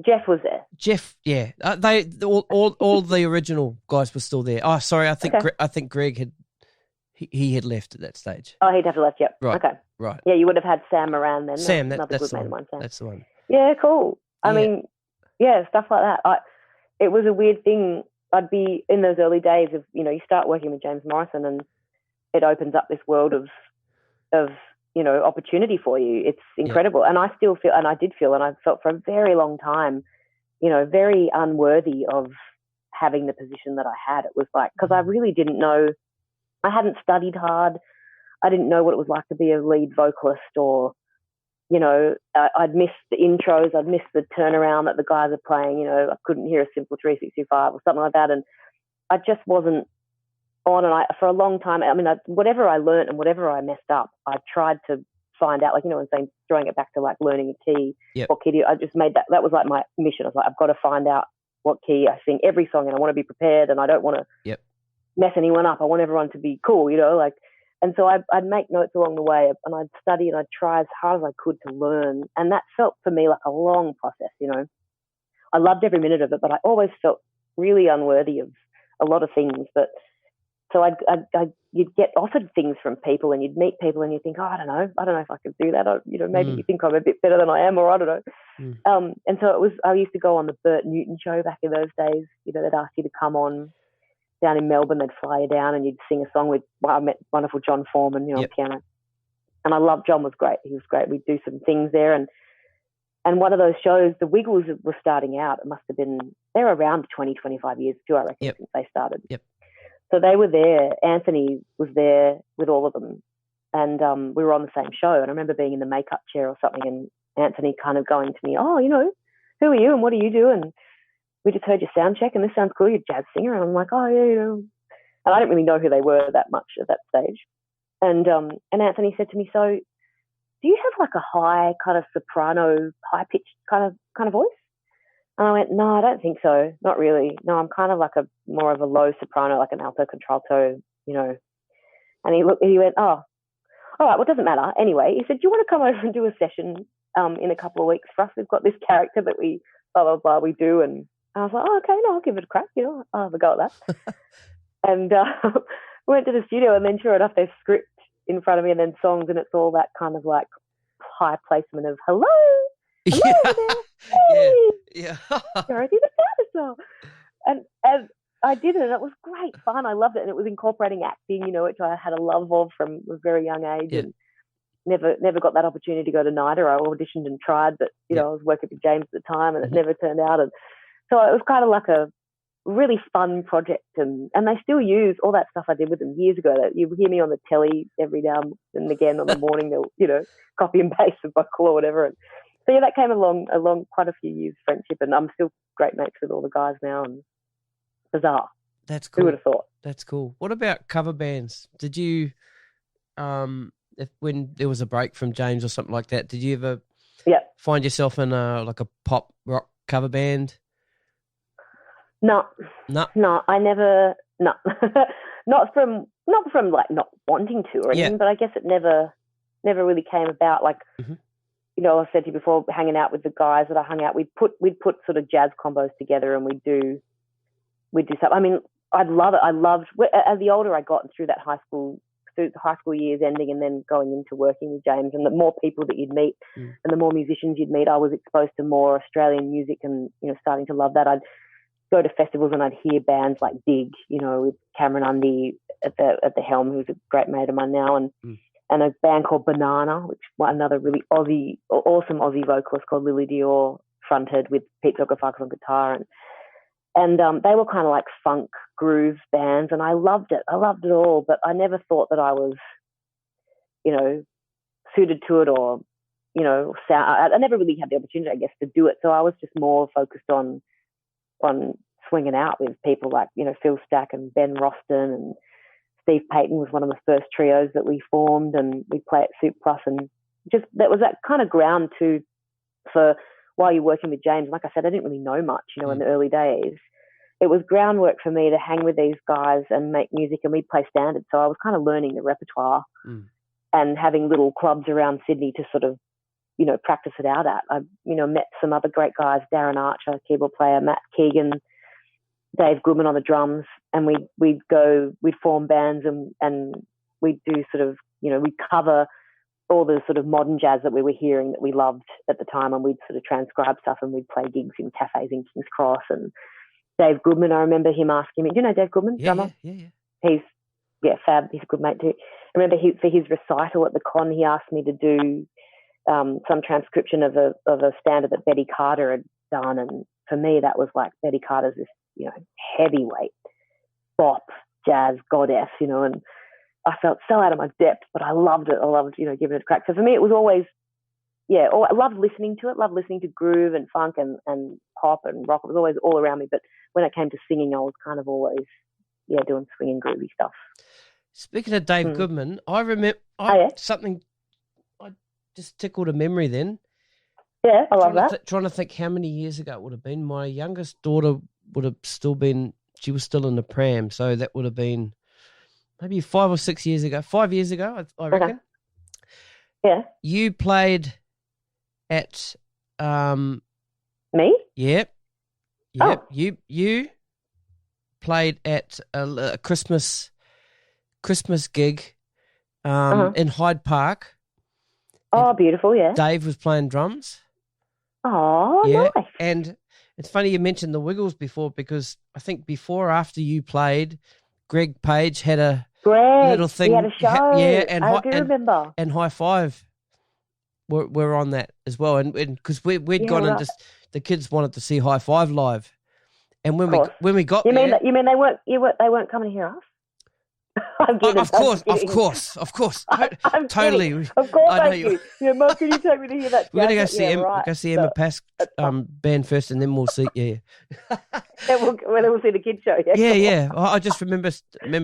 Jeff was there. Jeff, yeah. They all the original guys were still there. Oh, sorry. I think Greg had left at that stage. Oh, he'd have left. Yep. Right. Okay. Right. Yeah, you would have had Sam around then. Sam, another that's good the mate one. of mine, Sam. That's the one. Yeah, cool. I mean, stuff like that. It was a weird thing. I'd be in those early days of, you know, you start working with James Morrison and it opens up this world of you know, opportunity for you. It's incredible. Yeah. And I still feel, and I did feel, and I felt for a very long time, you know, very unworthy of having the position that I had. It was like, because I really didn't know, I hadn't studied hard. I didn't know what it was like to be a lead vocalist, or, you know, I'd missed the intros. I'd missed the turnaround that the guys are playing. You know, I couldn't hear a simple 365 or something like that. And I just wasn't on. And for a long time, I mean, whatever I learned and whatever I messed up, I tried to find out, like, you know, and saying, throwing it back to like learning a key. Yep. What key I just made that was like my mission. I was like, I've got to find out what key I sing every song, and I want to be prepared, and I don't want to mess anyone up. I want everyone to be cool, you know, like. And so I'd make notes along the way, and I'd study and I'd try as hard as I could to learn. And that felt for me like a long process, you know. I loved every minute of it, but I always felt really unworthy of a lot of things. But so you'd get offered things from people, and you'd meet people, and you think, oh, I don't know if I could do that. Or, you know, maybe you think I'm a bit better than I am, or I don't know. And so I used to go on the Bert Newton show back in those days. You know, they'd ask you to come on down in Melbourne. They'd fly you down, and you'd sing a song with. I met wonderful John Foreman, you know, on piano, and I loved John. Was great. He was great. We'd do some things there, and one of those shows, the Wiggles were starting out. It must have been, they're around 20, 25 years too, I reckon, since they started. Yep. So they were there. Anthony was there with all of them, and we were on the same show. And I remember being in the makeup chair or something, and Anthony kind of going to me, oh, you know, who are you and what do you do? And we just heard your sound check, and this sounds cool. You're a jazz singer. And I'm like, oh, yeah, you know. And I didn't really know who they were that much at that stage. And Anthony said to me, so do you have like a high kind of soprano, high-pitched kind of voice? And I went, no, I don't think so. Not really. No, I'm kind of like more of a low soprano, like an alto contralto, you know. And he went, oh, all right, well, it doesn't matter. Anyway, he said, do you want to come over and do a session in a couple of weeks for us? We've got this character that we, blah, blah, blah, we do. And I was like, oh, okay, no, I'll give it a crack. You know, I'll have a go at that. And we went to the studio, and then sure enough, there's script in front of me and then songs, and it's all that kind of like high placement of hello there. Hey, yeah. Dorothy the Dinosaur. And I did it, and it was great fun. I loved it, and it was incorporating acting, you know, which I had a love of from a very young age, and never got that opportunity to go to NIDA. I auditioned and tried, but you know, I was working with James at the time, and it never turned out. And so it was kind of like a really fun project, and they still use all that stuff I did with them years ago. That you hear me on the telly every now and again on the morning. They'll, you know, copy and paste the vocal or whatever. And so yeah, that came along quite a few years friendship, and I'm still great mates with all the guys now. And bizarre. That's cool. Who would have thought? That's cool. What about cover bands? Did you, when there was a break from James or something like that, did you ever find yourself in like a pop rock cover band? No. I never. No, not from like not wanting to or anything, but I guess it never really came about. Like, you know, I've said to you before, hanging out with the guys that I hung out, we'd put sort of jazz combos together, and we'd do something. I mean, I'd love it. I loved, as the older I got and through that high school through the high school years ending and then going into working with James, and the more people that you'd meet and the more musicians you'd meet, I was exposed to more Australian music and, you know, starting to love that. I'd go to festivals and I'd hear bands like Dig, you know, with Cameron Undy at the helm, who's a great mate of mine now, and a band called Banana, which another really awesome Aussie vocalist called Lily Dior fronted, with Pete Zogafakis on guitar, and they were kind of like funk groove bands, and I loved it all, but I never thought that I was, you know, suited to it, or, you know, I never really had the opportunity, I guess, to do it. So I was just more focused on swinging out with people like, you know, Phil Stack and Ben Roston, and Steve Payton was one of the first trios that we formed, and we play at Soup Plus, and just that was that kind of ground too for while you're working with James. Like I said, I didn't really know much, you know, in the early days. It was groundwork for me to hang with these guys and make music, and we'd play standards. So I was kind of learning the repertoire and having little clubs around Sydney to sort of, you know, practice it out at. I, you know, met some other great guys, Darren Archer, keyboard player, Matt Keegan, Dave Goodman on the drums, and we'd form bands, and we'd do sort of, you know, we'd cover all the sort of modern jazz that we were hearing that we loved at the time, and we'd sort of transcribe stuff, and we'd play gigs in cafes in King's Cross. And Dave Goodman, I remember him asking me, do you know Dave Goodman, drummer? Yeah. He's fab. He's a good mate too. I remember for his recital at the con, he asked me to do some transcription of a standard that Betty Carter had done, and for me that was like, Betty Carter's this, you know, heavyweight bop jazz goddess, you know, and I felt so out of my depth, but I loved it. I loved, you know, giving it a crack. So for me, it was always, I loved listening to it, loved listening to groove and funk and pop and rock. It was always all around me. But when it came to singing, I was kind of always, doing swinging groovy stuff. Speaking of Dave Goodman, I remember something, I just tickled a memory then. Yeah, I love that. Trying to think how many years ago it would have been. My youngest daughter would have still been, she was still in the pram, so that would have been maybe 5 or 6 years ago. 5 years ago, I reckon. Okay. Yeah. You played at me? Yep. Oh. You played at a Christmas gig in Hyde Park. Oh, beautiful, yeah. Dave was playing drums. Oh, yeah. Nice. And it's funny you mentioned the Wiggles before, because I think before or after you played, Greg Page had a little thing. He had a show. I do remember. And High Five were on that as well. And because we'd gone and just, the kids wanted to see High Five live. And when we got you there, mean they weren't coming to hear us? I'm kidding. Of course. I'm Totally. Kidding. Of course, I know you. Yeah, Mark, can you take me to hear that? We're going to go see Emma Pask band first, and then we'll see. Yeah. We'll see the kids show. Yeah. Yeah. I just remember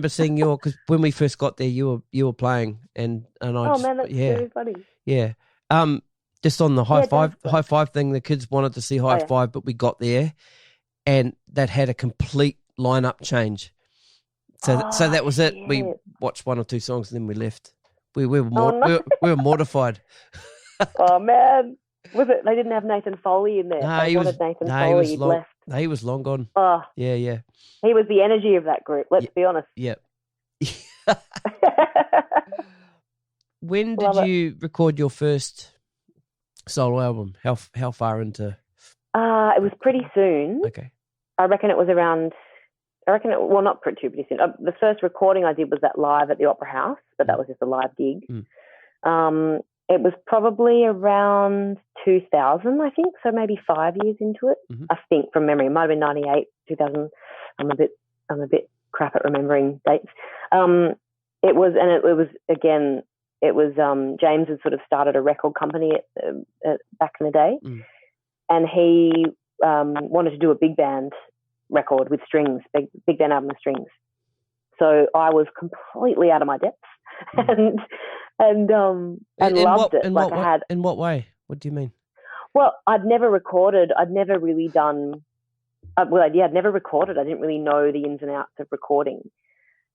seeing you, because when we first got there, you were playing, and I. Oh man, that's really funny. Yeah. Just on the High Five thing, the kids wanted to see High Five, but we got there, and that had a complete lineup change. So that was it. We watched 1 or 2 songs and then we left. We were mortified. Oh man, was it? They didn't have Nathan Foley in there. No, he was left. No, he was long gone. Oh, yeah. He was the energy of that group. Let's be honest. Yeah. When did you record your first solo album? How far into? It was pretty soon. Okay. I reckon it was around. Not pretty soon. The first recording I did was that live at the Opera House, but that was just a live gig. It was probably around 2000, I think, so maybe 5 years into it. I think from memory, it might have been 98, 2000. I'm a bit crap at remembering dates. It was James had sort of started a record company back in the day, and he wanted to do a big band record with strings, big band album with strings. So I was completely out of my depth and loved it. In what way? What do you mean? Well, I'd never recorded. I'd never really done. I'd never recorded. I didn't really know the ins and outs of recording.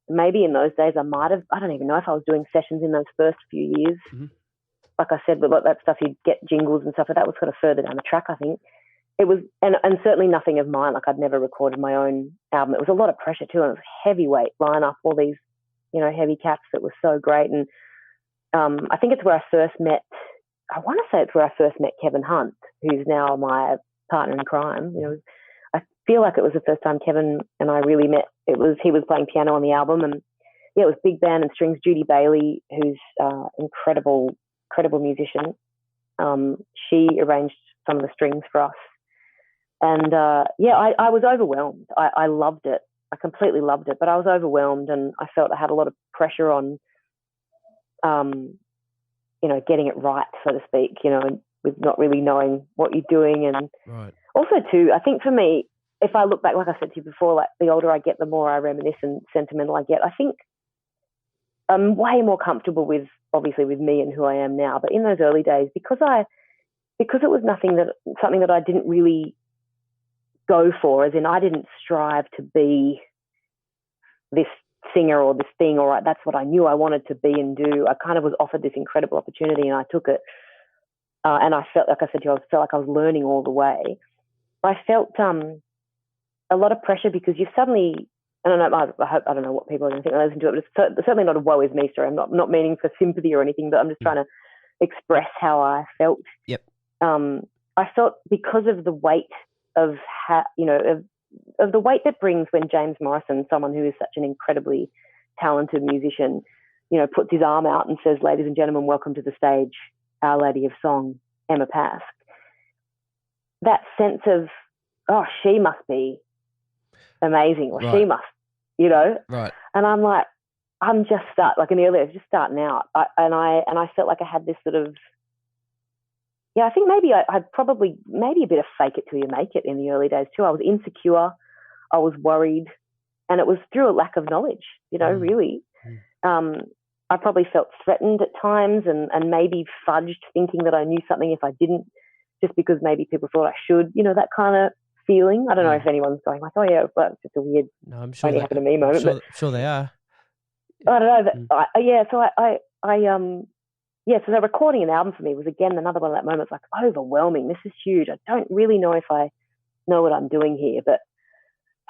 Maybe in those days I might have. I don't even know if I was doing sessions in those first few years. Like I said, with that stuff, you'd get jingles and stuff. But that was kind of further down the track, I think. It was, and certainly nothing of mine. Like I'd never recorded my own album. It was a lot of pressure too, and it was a heavyweight lineup. All these, heavy cats that was so great. And I think it's where I first met, I want to say it's where I first met Kevin Hunt, who's now my partner in crime. I feel like it was the first time Kevin and I really met. He was playing piano on the album, and it was big band and strings. Judy Bailey, who's incredible musician. She arranged some of the strings for us. And I was overwhelmed. I loved it. I completely loved it, but I was overwhelmed, and I felt I had a lot of pressure on, getting it right, so to speak, and with not really knowing what you're doing. And right. Also too, I think for me, if I look back, like I said to you before, like the older I get, the more I reminisce and sentimental I get. I think I'm way more comfortable with me and who I am now. But in those early days, because it was something that I didn't really go for, as in I didn't strive to be this singer or this thing, or that's what I knew I wanted to be and do. I kind of was offered this incredible opportunity, and I took it. And I felt, like I said to you, I felt like I was learning all the way. I felt a lot of pressure because you suddenly, I don't know, I don't know what people are going to think when I listen to it, but it's certainly not a woe is me story. I'm not meaning for sympathy or anything, but I'm just trying to express how I felt. Yep. I felt because of the weight of the weight that brings when James Morrison, someone who is such an incredibly talented musician, puts his arm out and says, "Ladies and gentlemen, welcome to the stage, Our Lady of Song, Emma Pask." That sense of, oh, she must be amazing, or she must, Right. And I'm like, I'm just in the early days, just starting out. I felt like I had this sort of, I think maybe I'd probably a bit of fake it till you make it in the early days too. I was insecure, I was worried, and it was through a lack of knowledge, really. I probably felt threatened at times and maybe fudged thinking that I knew something if I didn't, just because maybe people thought I should, that kind of feeling. I don't know if anyone's going like, oh yeah, well, it's just a weird, no, I'm sure only happened to me moment. I'm sure they are. I don't know. So the recording an album for me was again another one of that moment. It's like overwhelming. This is huge. I don't really know if I know what I'm doing here, but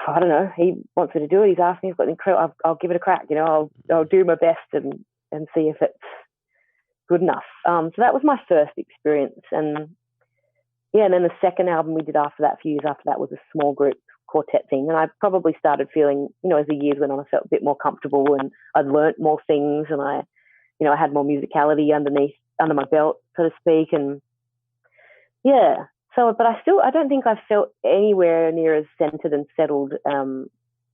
I don't know. He wants me to do it. He's asked me. He's got incredible. I'll give it a crack. I'll do my best and see if it's good enough. So that was my first experience, and then the second album we did after that, a few years after that, was a small group quartet thing, and I probably started feeling, as the years went on, I felt a bit more comfortable, and I'd learnt more things, and I had more musicality under my belt, so to speak, and So, but I don't think I've felt anywhere near as centered and settled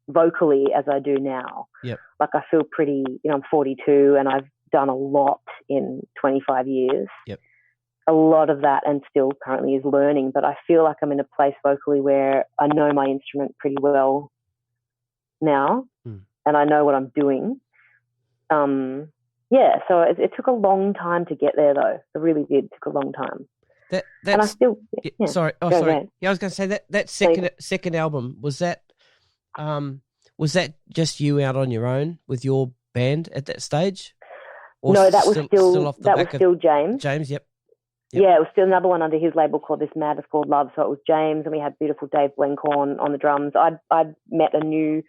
vocally as I do now. Yep. Like I feel pretty, I'm 42 and I've done a lot in 25 years. Yep. A lot of that, and still currently, is learning, but I feel like I'm in a place vocally where I know my instrument pretty well now, and I know what I'm doing. So it took a long time to get there, though. It really did. It took a long time. And I still. Yeah. Sorry. Oh, sorry. Yeah, I was going to say that second album, was that just you out on your own with your band at that stage? Or no, that was still off the back still James. James, yep. Yeah, it was still another one under his label called This Madness Called Love. So it was James, and we had beautiful Dave Blencorn on the drums. I'd met a new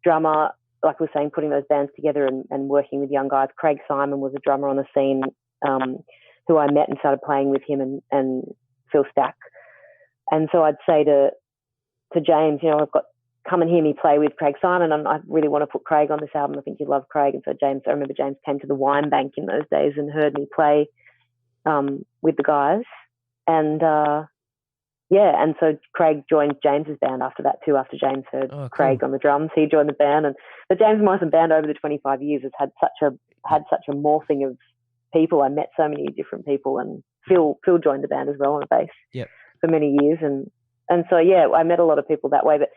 drummer, like we were saying, putting those bands together and working with young guys. Craig Simon was a drummer on the scene, who I met and started playing with him, and Phil Stack. And so I'd say to James, I've got, come and hear me play with Craig Simon, and I really want to put Craig on this album. I think you love Craig. And so I remember James came to the Wine Bank in those days and heard me play with the guys. And and so Craig joined James's band after that too, after James heard Craig on the drums. He joined the band, and the James Morrison band over the 25 years has had such a morphing of people. I met so many different people, and Phil joined the band as well on the bass for many years. And so, I met a lot of people that way, but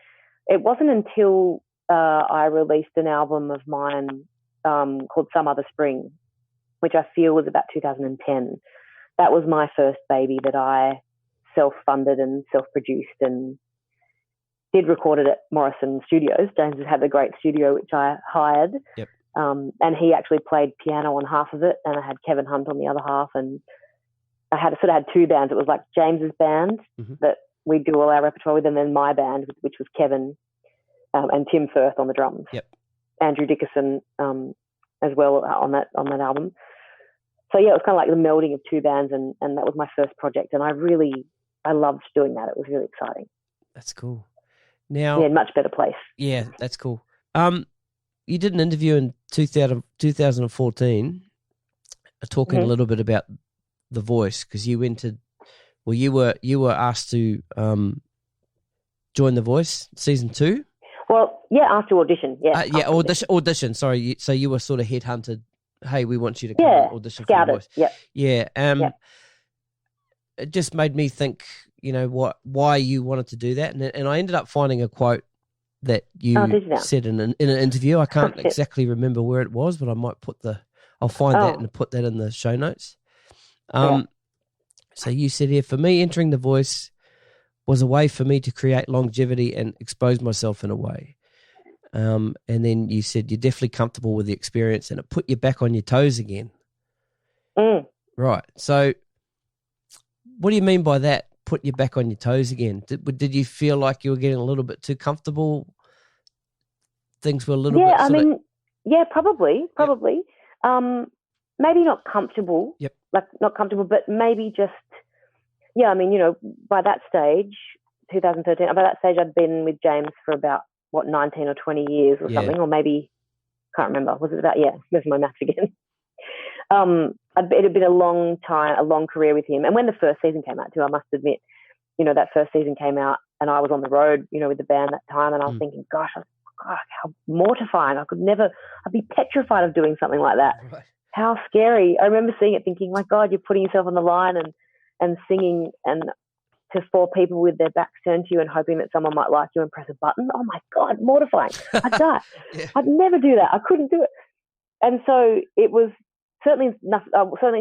it wasn't until I released an album of mine called Some Other Spring, which I feel was about 2010. That was my first baby that I self-funded and self-produced, and did record it at Morrison Studios. James had a great studio, which I hired. Yep. And he actually played piano on half of it, and I had Kevin Hunt on the other half. And I had two bands. It was like James's band that we do all our repertoire with, and then my band, which was Kevin and Tim Firth on the drums. Yep. Andrew Dickerson as well on that album. So yeah, it was kind of like the melding of two bands, and that was my first project, and I loved doing that. It was really exciting. That's cool. Now, yeah, much better place. Yeah, that's cool. You did an interview in 2014 talking a little bit about The Voice, because you were asked to join The Voice season 2. Well, yeah, after audition, yeah. Audition. Sorry, so you were sort of headhunted. Hey, we want you to come and audition for The Voice. Yeah. It just made me think, why you wanted to do that, and I ended up finding a quote that you said in an interview. I can't exactly remember where it was, but I might I'll find that and put that in the show notes. So you said here, for me, entering The Voice was a way for me to create longevity and expose myself in a way. And then you said you're definitely comfortable with the experience and it put you back on your toes again. Right. So what do you mean by that? Put you back on your toes again? Did you feel like you were getting a little bit too comfortable? Things were a little bit... probably. Maybe not comfortable. Yep. Like not comfortable, but maybe just, by that stage, 2013, by that stage I'd been with James for about, 19 or 20 years or something, or maybe, can't remember. Was it about, there's my maths again. It had been a long time, a long career with him. And when the first season came out too, I must admit, that first season came out and I was on the road, with the band that time, and I was thinking, gosh, how mortifying. I'd be petrified of doing something like that. Right. How scary. I remember seeing it thinking, my God, you're putting yourself on the line and singing and to 4 people with their backs turned to you and hoping that someone might like you and press a button. Oh my God, mortifying. I'd die. I'd never do that. I couldn't do it. And so it was certainly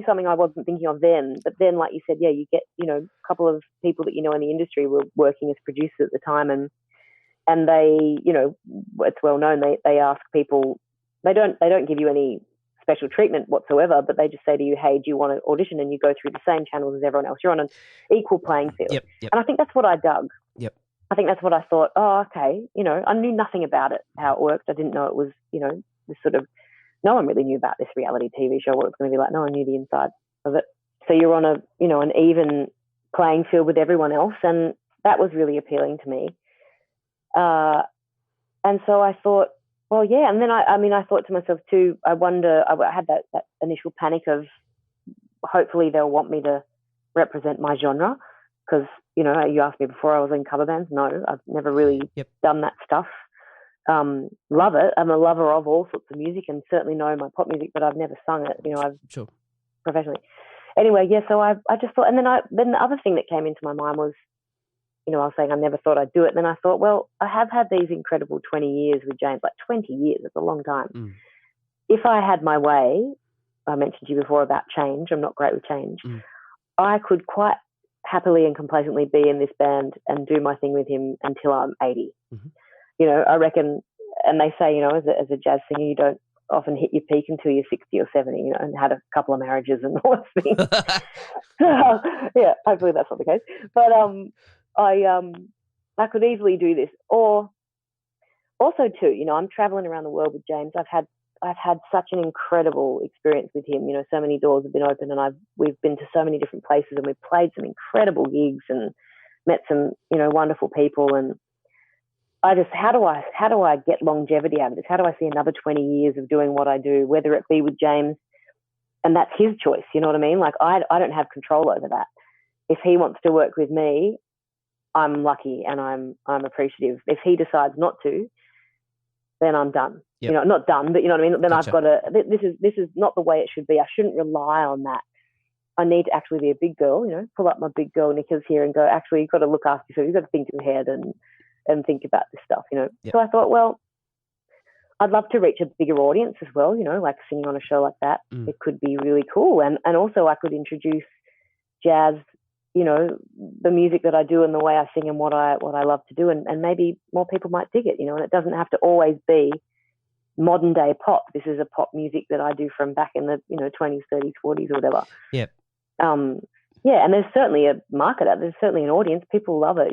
something I wasn't thinking of then. But then, like you said, you get, a couple of people that in the industry were working as producers at the time, and they, it's well known, they ask people, they don't give you any special treatment whatsoever, but they just say to you, hey, do you want to audition? And you go through the same channels as everyone else. You're on an equal playing field. Yep. And I think that's what I dug. Yep. I think that's what I thought, oh, okay. I knew nothing about it, how it worked. I didn't know it was, this sort of, no one really knew about this reality TV show, what it was going to be like. No one knew the inside of it. So you're on an even playing field with everyone else. And that was really appealing to me. And so I thought, well, yeah. And then I thought to myself too, I wonder, I had that initial panic of hopefully they'll want me to represent my genre. Because, you asked me before I was in cover bands. No, I've never really done that stuff. Love it. I'm a lover of all sorts of music and certainly know my pop music, but I've never sung it, I've professionally. Anyway, so I just thought, and then the other thing that came into my mind was, I was saying I never thought I'd do it. And then I thought, well, I have had these incredible 20 years with James, like 20 years, it's a long time. If I had my way, I mentioned to you before about change, I'm not great with change, I could quite happily and complacently be in this band and do my thing with him until I'm 80. I reckon, and they say, as a jazz singer, you don't often hit your peak until you're 60 or 70, and had a couple of marriages and all those things. So, hopefully that's not the case. But I could easily do this. Or also too, I'm traveling around the world with James. I've had such an incredible experience with him. So many doors have been open, and we've been to so many different places, and we've played some incredible gigs and met some, wonderful people. And I just, how do I get longevity out of this? How do I see another 20 years of doing what I do, whether it be with James, and that's his choice, you know what I mean? Like I don't have control over that. If he wants to work with me, I'm lucky and I'm appreciative. If he decides not to, then I'm done. Yep. Not done, but you know what I mean? Then Gotcha. I've got to, this is not the way it should be. I shouldn't rely on that. I need to actually be a big girl, pull up my big girl knickers here and go, actually, you've got to look after yourself. You've got to think ahead and think about this stuff, Yep. So I thought, well, I'd love to reach a bigger audience as well, like singing on a show like that. It could be really cool. And also I could introduce jazz, the music that I do and the way I sing and what I love to do. And maybe more people might dig it, and it doesn't have to always be modern day pop. This is a pop music that I do from back in the, 20s, 30s, 40s or whatever. Yep. And there's certainly a market out there. There's certainly an audience. People love it,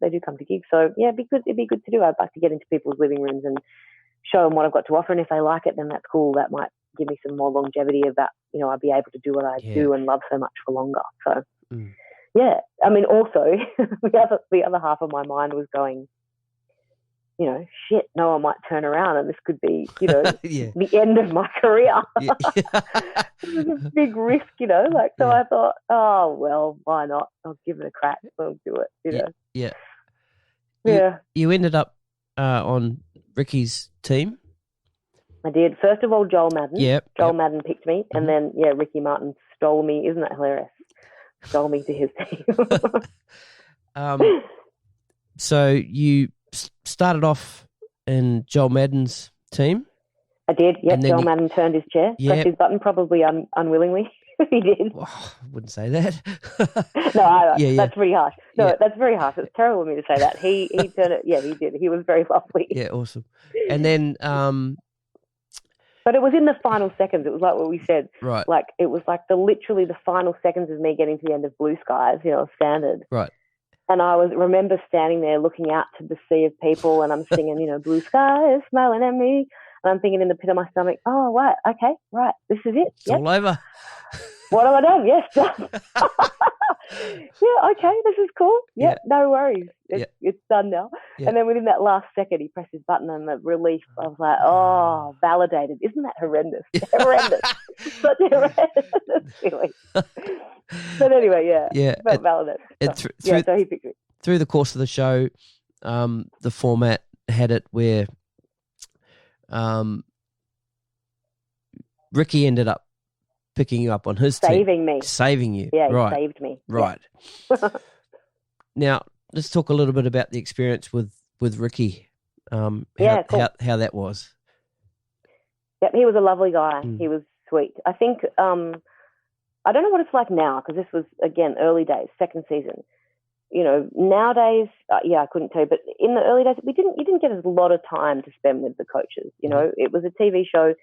they do come to gigs. So yeah, it'd be good to do. I'd like to get into people's living rooms and show them what I've got to offer, and if they like it, then that's cool. That might give me some more longevity about, you know, I'll be able to do what I do and love so much for longer. So, yeah. I mean, also, the other half of my mind was going, you know, shit, no, I might turn around and this could be, you know, the end of my career. It was a big risk, you know, like, so I thought, oh, well, why not? I'll give it a crack. I'll do it, you know. Yeah. You ended up on Ricky's team? I did. First of all, Joel Madden. Joel Yep. Madden picked me, and then, Ricky Martin stole me. Isn't that hilarious? Stole me to his team. So you started off in Joel Madden's team? I did, Joel Madden turned his chair, pressed his button, probably unwillingly. He did. Oh, I wouldn't say that. That's pretty harsh. No, that's very harsh. It's terrible of me to say that. He turned it. Yeah, he did. He was very lovely. Yeah, awesome. And then... but it was in the final seconds. It was like what we said. Right. Like, it was like literally the final seconds of me getting to the end of Blue Skies, you know, standard. Right. And I remember standing there looking out to the sea of people, and I'm singing, you know, Blue Skies smiling at me. And I'm thinking in the pit of my stomach, oh, right, okay, right, this is it. It's all over. What have I done? Yes, done. Yeah, okay, this is cool. Yeah, no worries. It's done now. Yeah. And then within that last second, he pressed his button, and the relief, I was like, oh, validated. Isn't that horrendous? Horrendous. Such a horrendous feeling. But anyway, felt validated. So he picked me. Through the course of the show, the format had it where Ricky ended up picking you up on his team. Saving you. Yeah, right. He saved me. Right. Yeah. Now, let's talk a little bit about the experience with Ricky. Cool. How that was. Yep, he was a lovely guy. He was sweet. I think, I don't know what it's like now, because this was, again, early days, second season. You know, nowadays, I couldn't tell you, but in the early days, you didn't get a lot of time to spend with the coaches. You know, it was a TV show.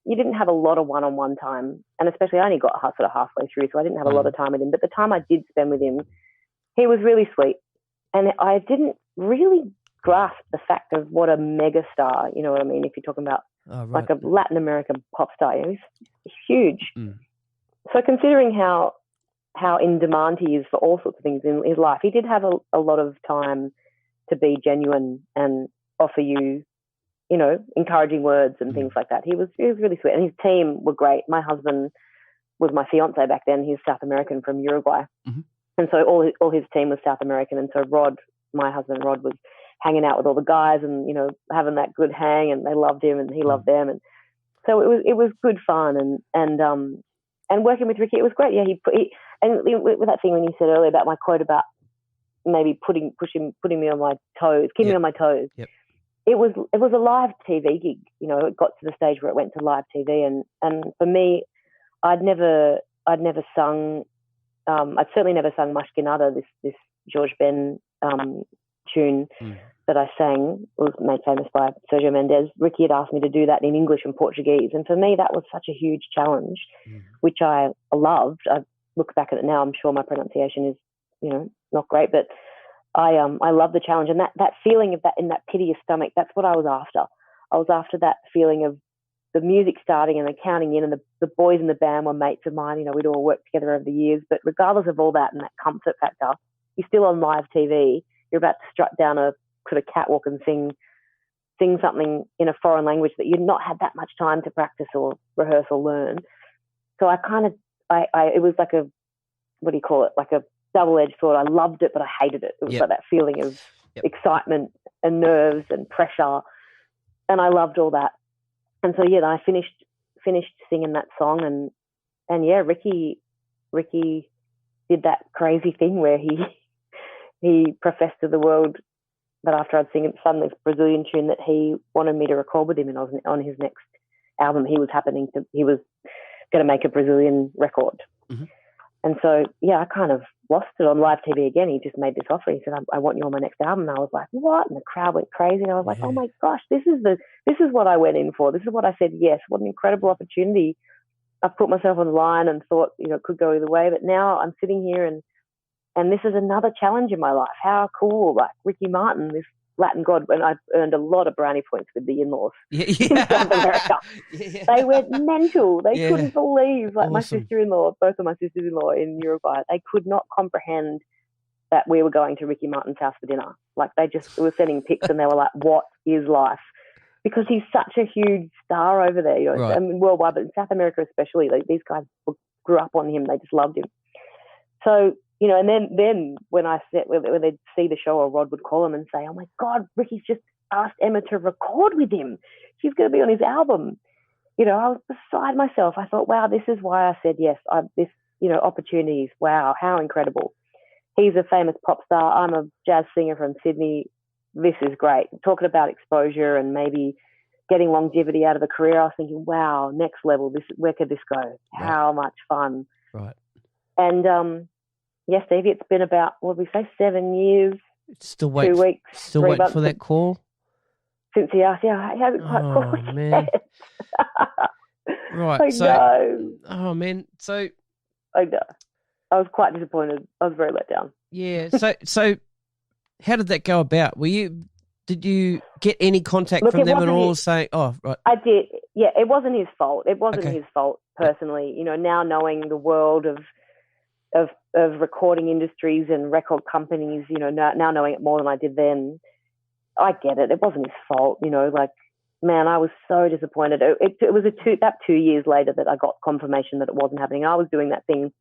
You didn't have a lot of one-on-one time, and especially I only got sort of halfway through, so I didn't have a lot of time with him. But the time I did spend with him, he was really sweet, and I didn't really grasp the fact of what a mega star, you know what I mean, if you're talking about like a Latin American pop star. You know, he's huge. So considering how in demand he is for all sorts of things in his life, he did have a lot of time to be genuine and offer you, you know, encouraging words and things like that. He was really sweet, and his team were great. My husband was my fiance back then. He's South American from Uruguay, and so all his team was South American. And so my husband Rod, was hanging out with all the guys, and you know, having that good hang, and they loved him, and he loved them, and so it was good fun, and working with Ricky, it was great. Yeah, and with that thing when you said earlier about my quote about maybe putting me on my toes, keeping me on my toes. Yep. It was a live TV gig. You know, it got to the stage where it went to live TV, and for me, I'd never sung. I'd certainly never sung Mas Que Nada, this George Ben tune that I sang, was made famous by Sergio Mendes. Ricky had asked me to do that in English and Portuguese, and for me that was such a huge challenge, which I loved. I look back at it now, I'm sure my pronunciation is, you know, not great, but I love the challenge, and that feeling of that in that pit of your stomach. That's what I was after. I was after that feeling of the music starting and the counting in, and the boys in the band were mates of mine. You know, we'd all worked together over the years. But regardless of all that and that comfort factor, you're still on live TV. You're about to strut down a sort of catwalk and sing something in a foreign language that you'd not had that much time to practice or rehearse or learn. So I it was like a, what do you call it? Like a double-edged sword. I loved it, but I hated it. It was like that feeling of excitement and nerves and pressure, and I loved all that. And so I finished singing that song, and Ricky did that crazy thing where he professed to the world that after I'd sung this Brazilian tune that he wanted me to record with him, and on his next album he was going to make a Brazilian record. And so, I kind of lost it on live TV again. He just made this offer. He said, I want you on my next album. And I was like, what? And the crowd went crazy. And I was like, oh my gosh, this is what I went in for. This is what I said yes. What an incredible opportunity. I put myself on the line and thought, you know, it could go either way. But now I'm sitting here and this is another challenge in my life. How cool. Like Ricky Martin, this Latin God, when I earned a lot of brownie points with the in-laws Yeah, in South America. yeah. They went mental. They Yeah. couldn't believe, like my Awesome. sister-in-law, both of my sisters-in-law in Uruguay, they could not comprehend that we were going to Ricky Martin's house for dinner. Like they just were sending pics and they were like, what is life? Because he's such a huge star over there, you know, Right. I mean, worldwide, but in South America especially, like, these guys grew up on him. They just loved him. So, you know, and then when they'd see the show, or Rod would call him and say, oh my God, Ricky's just asked Emma to record with him. She's going to be on his album. You know, I was beside myself. I thought, wow, this is why I said yes. This, you know, opportunities. Wow, how incredible. He's a famous pop star. I'm a jazz singer from Sydney. This is great. Talking about exposure and maybe getting longevity out of a career, I was thinking, wow, next level. Where could this go? Right. How much fun. Right. And yes, Stevie, it's been about, what did we say, 7 years, Still 2 weeks, still 3 waiting months for that call? since he asked. Yeah, he hasn't quite called man. yet. Right. I So, know. oh man. So I know. I was quite disappointed. I was very let down. yeah. So how did that go about? Did you get any contact from them at all saying, oh, right. I did. Yeah, it wasn't his fault. It wasn't Okay. his fault personally. You know, now knowing the world of recording industries and record companies, you know, now knowing it more than I did then, I get it. It wasn't his fault, you know, like, man, I was so disappointed. It was 2 years later that I got confirmation that it wasn't happening. I was doing that thing,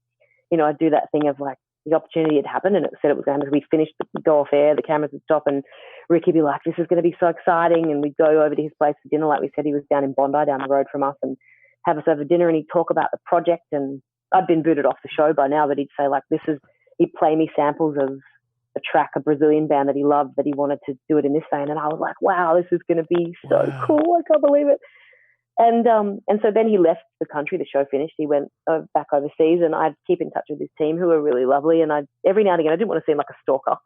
you know, I do that thing of like, the opportunity had happened and it said it was going to, we finished, go off air, the cameras would stop and Ricky would be like, this is going to be so exciting. And we'd go over to his place for dinner. Like we said, he was down in Bondi, down the road from us, and have us over dinner, and he'd talk about the project. And I'd been booted off the show by now, but he'd say like, he'd play me samples of a track, a Brazilian band that he loved, that he wanted to do it in this vein. And I was like, wow, this is going to be so cool. I can't believe it. And so then he left the country. The show finished. He went back overseas, and I'd keep in touch with his team, who were really lovely. And every now and again, I didn't want to seem like a stalker.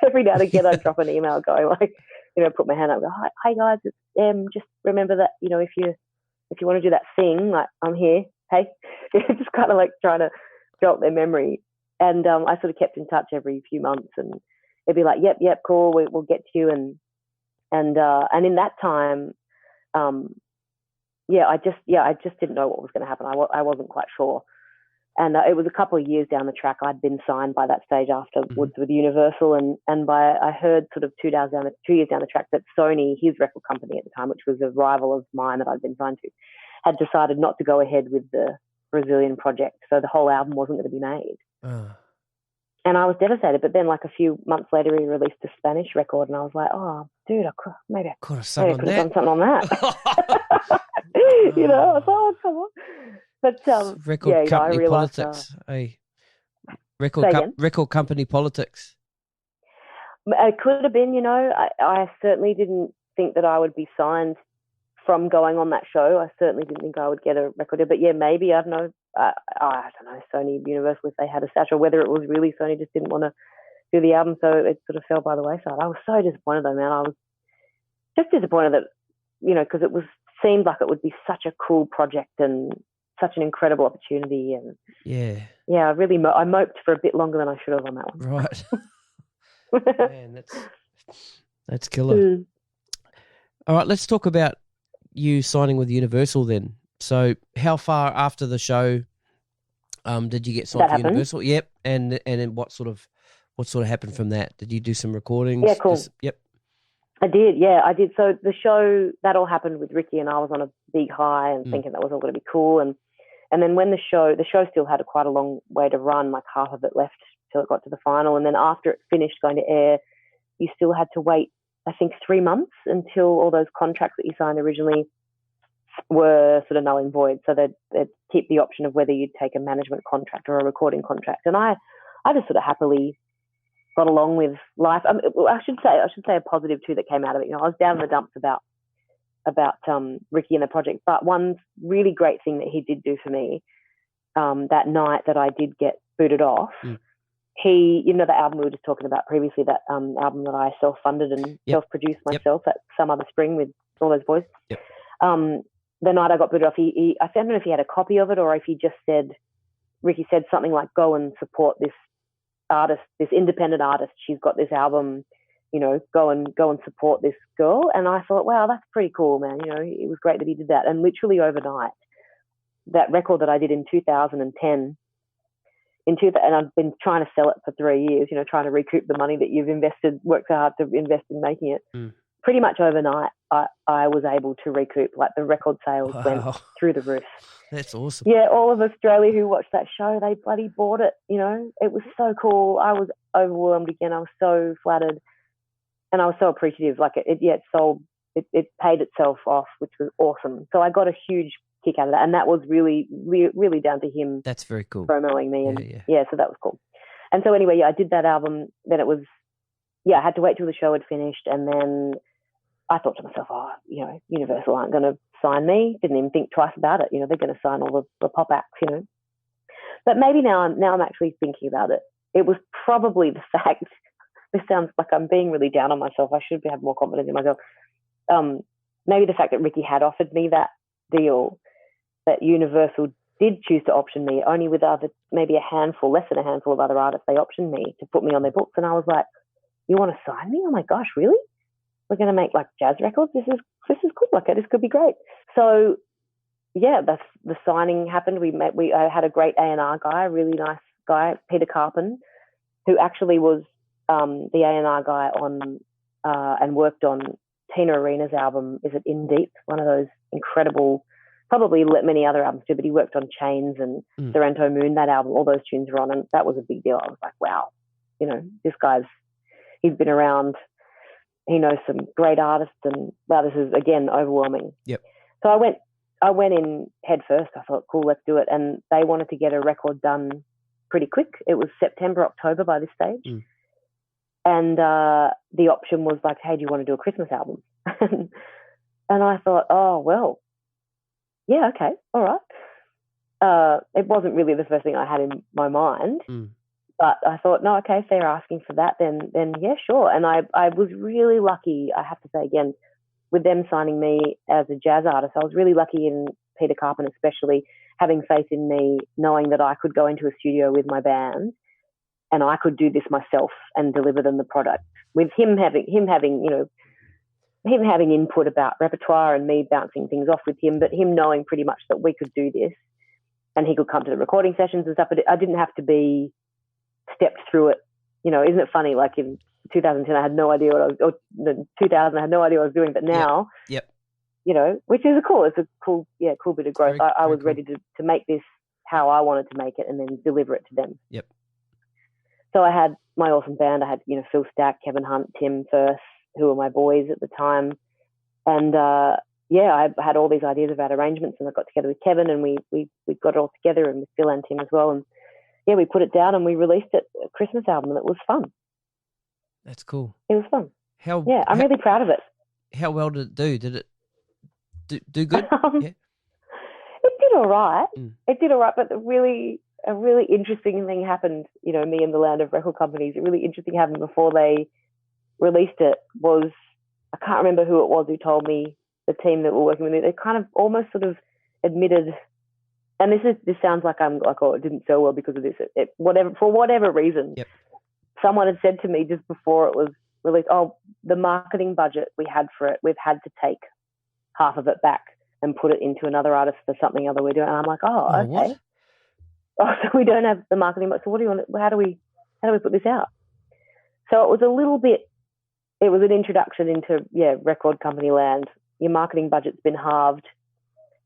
Every now and again, I'd drop an email going like, you know, put my hand up, and go, hi guys, it's just remember that, you know, if you want to do that thing, like, I'm here. Hey, just kind of like trying to jog their memory. And I sort of kept in touch every few months, and it'd be like, yep, cool, we'll get to you. And in that time, I just didn't know what was going to happen. I wasn't quite sure. And it was a couple of years down the track. I'd been signed by that stage afterwards with Universal, and I heard sort of 2 years down the track that Sony, his record company at the time, which was a rival of mine that I'd been signed to, had decided not to go ahead with the Brazilian project. So the whole album wasn't going to be made. And I was devastated. But then, like, a few months later, he released a Spanish record, and I was like, oh, dude, maybe I could have done something on that. You know, I was like, oh, come on. But record company realized, politics. Record company politics. It could have been, you know. I certainly didn't think that I would be signed from going on that show. I certainly didn't think I would get a record deal. But yeah, maybe, I don't know. I don't know, Sony, Universal, if they had a satch, or whether it was really Sony just didn't want to do the album, so it sort of fell by the wayside. I was so disappointed though, man. I was just disappointed that, you know, because it seemed like it would be such a cool project and such an incredible opportunity. And I really I moped for a bit longer than I should have on that one. Right. Man, that's killer. All right, let's talk about you signing with Universal then. So how far after the show did you get signed for Universal? Yep. And then what sort of happened from that? Did you do some recordings? Yeah, cool. Yep. I did. So the show, that all happened with Ricky, and I was on a big high and thinking that was all going to be cool. And then when the show still had quite a long way to run, like half of it left till it got to the final. And then after it finished going to air, you still had to wait, I think, 3 months until all those contracts that you signed originally were sort of null and void. So they'd keep the option of whether you'd take a management contract or a recording contract. And I just sort of happily got along with life. I should say a positive too that came out of it. You know, I was down in the dumps about Ricky and the project, but one really great thing that he did do for me that night that I did get booted off, he, you know, the album we were just talking about previously, that album that I self-funded and self-produced myself at Some Other Spring with all those boys. The night I got booted off, I don't know if he had a copy of it or if he just said, Ricky said something like, go and support this artist, this independent artist. She's got this album, go and support this girl. And I thought, wow, that's pretty cool, man. It was great that he did that. And literally overnight, that record that I did in 2010, and I've been trying to sell it for 3 years, trying to recoup the money that you've worked so hard to invest in making it. Pretty much overnight, I was able to recoup. Like, the record sales went through the roof. That's awesome. Yeah, all of Australia who watched that show, they bloody bought it. It was so cool. I was overwhelmed again. I was so flattered, and I was so appreciative. Like, it sold. It paid itself off, which was awesome. So I got a huge kick out of that, and that was really, really down to him. That's very cool. Promoting me, and so that was cool. And so anyway, I did that album. Then it was, I had to wait till the show had finished, and then I thought to myself, Universal aren't going to sign me. Didn't even think twice about it. They're going to sign all the pop acts. But maybe now I'm actually thinking about it. It was probably the fact. This sounds like I'm being really down on myself. I should have more confidence in myself. Maybe the fact that Ricky had offered me that deal, that Universal did choose to option me, only with maybe less than a handful of other artists. They optioned me to put me on their books, and I was like, "You want to sign me? Oh my gosh, really? We're going to make like jazz records. This is cool. Like, this could be great." So, the signing happened. I had a great A&R guy, a really nice guy, Peter Carpin, who actually was the A&R guy on and worked on Tina Arena's album. Is it In Deep? One of those incredible. Probably many other albums too, but he worked on Chains and Sorrento Moon. That album, all those tunes were on, and that was a big deal. I was like, wow, this he's been around. He knows some great artists, and wow, this is again overwhelming. Yep. So I went in head first. I thought, cool, let's do it. And they wanted to get a record done pretty quick. It was September, October by this stage, and the option was like, hey, do you want to do a Christmas album? And I thought, oh well. Yeah, okay, all right. It wasn't really the first thing I had in my mind, but I thought, no, okay, if they're asking for that, then yeah, sure. And I was really lucky, I have to say again, with them signing me as a jazz artist. I was really lucky in Peter Carpin, especially having faith in me, knowing that I could go into a studio with my band and I could do this myself and deliver them the product. With him having input about repertoire and me bouncing things off with him, but him knowing pretty much that we could do this and he could come to the recording sessions and stuff, but I didn't have to be stepped through it. Isn't it funny? Like in 2010, I had no idea what I had no idea what I was doing, but now, which is it's a cool bit of growth. I was ready to make this how I wanted to make it and then deliver it to them. Yep. So I had my awesome band. I had, Phil Stack, Kevin Hunt, Tim Firth, who were my boys at the time. And, I had all these ideas about arrangements, and I got together with Kevin and we got it all together, and with Phil and Tim as well. And, we put it down and we released it, a Christmas album, and it was fun. That's cool. It was fun. I'm really proud of it. How well did it do? Did it do good? It did all right. It did all right, but a really interesting thing happened, me in the land of record companies. A really interesting happened before they released it. Was, I can't remember who it was who told me, the team that were working with me, they kind of almost sort of admitted, and this sounds like I'm like, oh, it didn't sell well because of this. For whatever reason, someone had said to me just before it was released, oh, the marketing budget we had for it, we've had to take half of it back and put it into another artist for something other we're doing. And I'm like, oh, okay. What? Oh, so we don't have the marketing budget. So what do you want? How do we put this out? So it was a little bit. It was an introduction into record company land. Your marketing budget's been halved,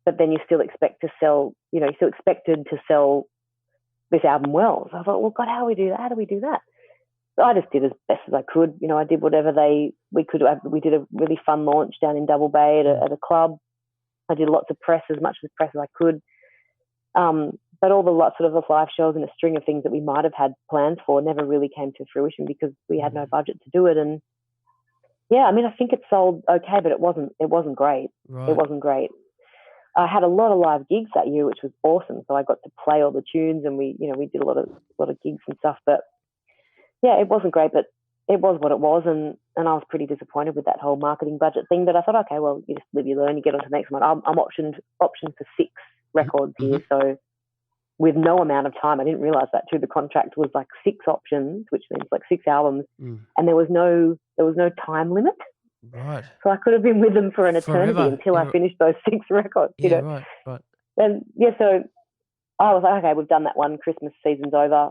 but then you still expect to sell. You're still expected to sell this album well. So I thought, well, God, how do we do that? How do we do that? So I just did as best as I could. I did whatever we could. We did a really fun launch down in Double Bay at a club. I did lots of press, as much press as I could. But all the sort of live shows and a string of things that we might have had plans for never really came to fruition because we had no budget to do it. And I think it sold okay, but it wasn't great. Right. It wasn't great. I had a lot of live gigs that year, which was awesome. So I got to play all the tunes, and we did a lot of gigs and stuff. But it wasn't great, but it was what it was, and I was pretty disappointed with that whole marketing budget thing. But I thought, okay, well, you just live, you learn, you get on to the next one. I'm optioned for 6 records here, so with no amount of time. I didn't realize that too. The contract was like 6 options, which means like 6 albums, and there was no time limit. Right. So I could have been with them for an eternity Forever. until I finished those 6 records. Yeah, you know? right. And yeah, so I was like, okay, we've done that one. Christmas season's over.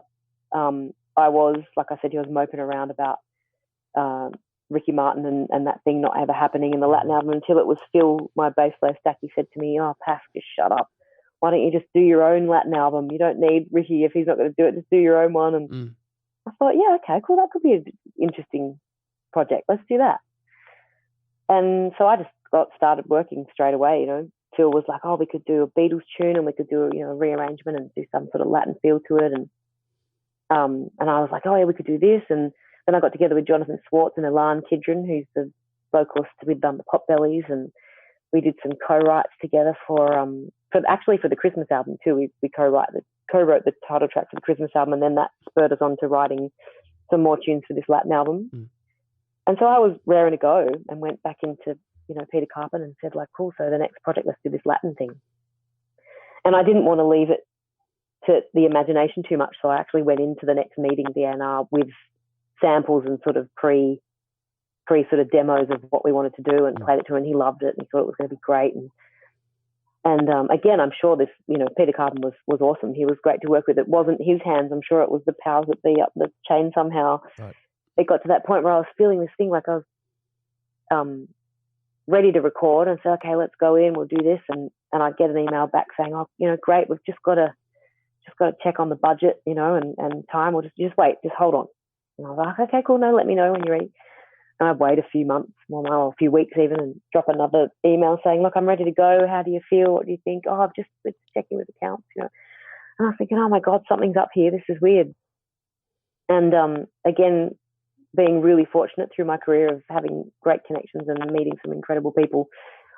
I was, like I said, he was moping around about Ricky Martin and that thing not ever happening in the Latin album until it was Phil, my bass player, Stacky, said to me, "Oh, Pask, just shut up. Why don't you just do your own Latin album? You don't need Ricky if he's not going to do it. Just do your own one." And I thought, yeah, okay, cool. That could be an interesting project. Let's do that. And so I just got started working straight away. You know, Phil was like, "Oh, we could do a Beatles tune and we could do a rearrangement and do some sort of Latin feel to it." And I was like, "Oh yeah, we could do this." And then I got together with Jonathan Swartz and Ilan Kidron, who's the vocalist with the Potbellies, and we did some co-writes together for the Christmas album too. We co-wrote the title track for the Christmas album, and then that spurred us on to writing some more tunes for this Latin album. And so I was raring to go and went back into Peter Carpin and said, like, cool, so the next project, let's do this Latin thing. And I didn't want to leave it to the imagination too much, so I actually went into the next meeting, the A&R, with samples and sort of pre sort of demos of what we wanted to do, and played it to him, and he loved it and he thought it was going to be great. And again, I'm sure this, Peter Carpin was awesome. He was great to work with. It wasn't his hands. I'm sure it was the powers that be up the chain somehow. Right. It got to that point where I was feeling this thing like I was ready to record, and said, okay, let's go in, we'll do this. And I get an email back saying, oh, great, we've just got to check on the budget, and time. We'll just wait, just hold on. And I was like, okay, cool, no, let me know when you're ready. And I'd wait a few months, a few weeks even, and drop another email saying, look, I'm ready to go. How do you feel? What do you think? Oh, I've just been checking with accounts, And I was thinking, oh my God, something's up here. This is weird. And again, being really fortunate through my career of having great connections and meeting some incredible people,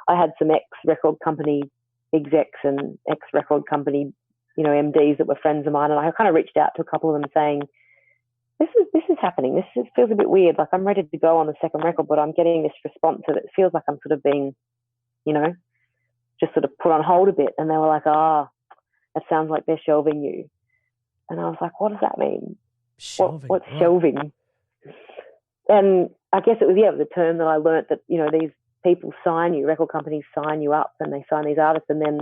I had some ex-record company execs and ex-record company, MDs that were friends of mine. And I kind of reached out to a couple of them saying, this is happening. This feels a bit weird. Like, I'm ready to go on the second record, but I'm getting this response that it feels like I'm sort of being, just sort of put on hold a bit. And they were like, that sounds like they're shelving you. And I was like, what does that mean? Shelving. What's shelving? And I guess it was a term that I learnt, that, these people sign you, record companies sign you up, and they sign these artists, and then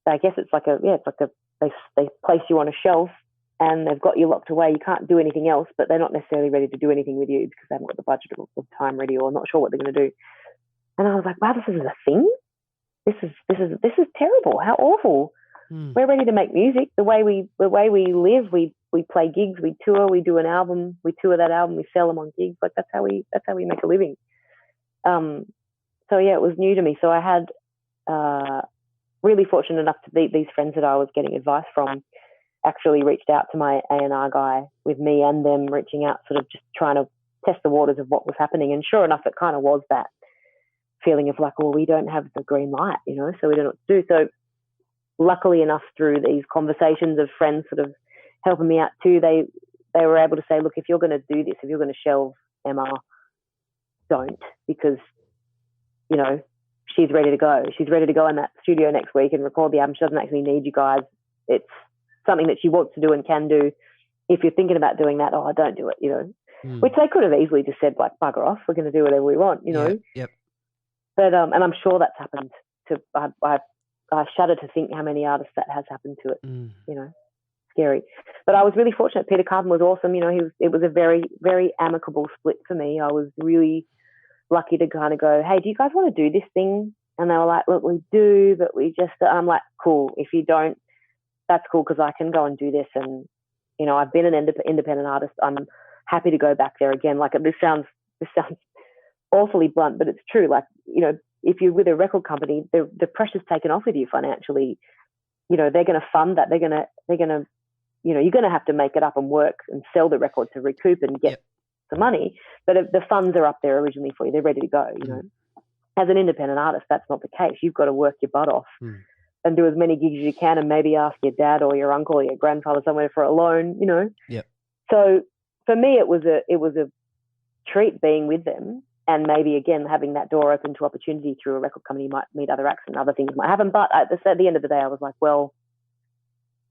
I guess it's like they place you on a shelf, and they've got you locked away. You can't do anything else, but they're not necessarily ready to do anything with you because they haven't got the budget or time ready, or not sure what they're going to do. And I was like, wow, this is a thing. This is terrible. How awful. We're ready to make music the way we live. We play gigs, we tour, we do an album, we tour that album, we sell them on gigs. Like, that's how we make a living. So yeah, it was new to me. So I had really fortunate enough to be these friends that I was getting advice from actually reached out to my A&R guy, with me and them reaching out, sort of just trying to test the waters of what was happening. And sure enough, it kind of was that feeling of like, well, we don't have the green light, so we don't know what to do. So luckily enough, through these conversations of friends sort of helping me out too, they were able to say, look, if you're going to do this, if you're going to shelve Emma, don't, because, she's ready to go. She's ready to go in that studio next week and record the album. She doesn't actually need you guys. It's something that she wants to do and can do. If you're thinking about doing that, don't do it, which they could have easily just said, like, bugger off, we're going to do whatever we want, Yep. But, and I'm sure that's happened to, I shudder to think how many artists that has happened to it, scary. But I was really fortunate. Peter Carpin was awesome. It was a very, very amicable split for me. I was really lucky to kind of go, hey, do you guys want to do this thing? And they were like, look, we do, but we just, I'm like, cool. If you don't, that's cool, because I can go and do this. And, I've been an independent artist. I'm happy to go back there again. Like, this sounds awfully blunt, but it's true. Like, if you're with a record company, the pressure's taken off with you financially. They're going to fund that. They're going to, you're going to have to make it up and work and sell the record to recoup and get the money. But if the funds are up there originally for you, they're ready to go. As an independent artist, that's not the case. You've got to work your butt off and do as many gigs as you can, and maybe ask your dad or your uncle or your grandfather somewhere for a loan. Yep. So for me, it was a treat being with them. And maybe, again, having that door open to opportunity through a record company, you might meet other acts and other things might happen. But at the end of the day, I was like, well,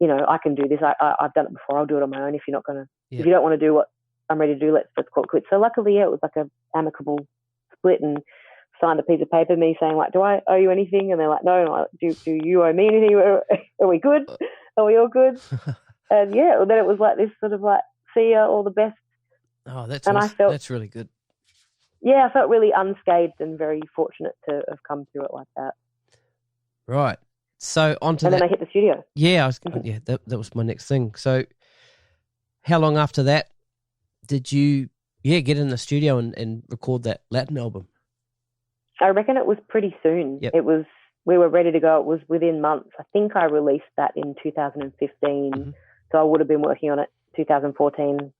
you know, I can do this. I've done it before. I'll do it on my own. If you're not going to, Yeah. if you don't want to do what I'm ready to do, let's call it quits. So luckily, yeah, it was like a amicable split, and signed a piece of paper, me saying like, do I owe you anything? And they're like, no. And I'm like, do you owe me anything? Are we good? Are we all good? And yeah, then it was like this sort of like, see ya, all the best. Oh, that's And awesome. I felt, That's really good. yeah, I felt really unscathed and very fortunate to have come through it like that. Right. So on to And that. then I hit the studio. Yeah, that was my next thing. So how long after that did you get in the studio and record that Latin album? I reckon it was pretty soon. Yep. We were ready to go. It was within months. I think I released that in 2015. Mm-hmm. So I would have been working on it 2014,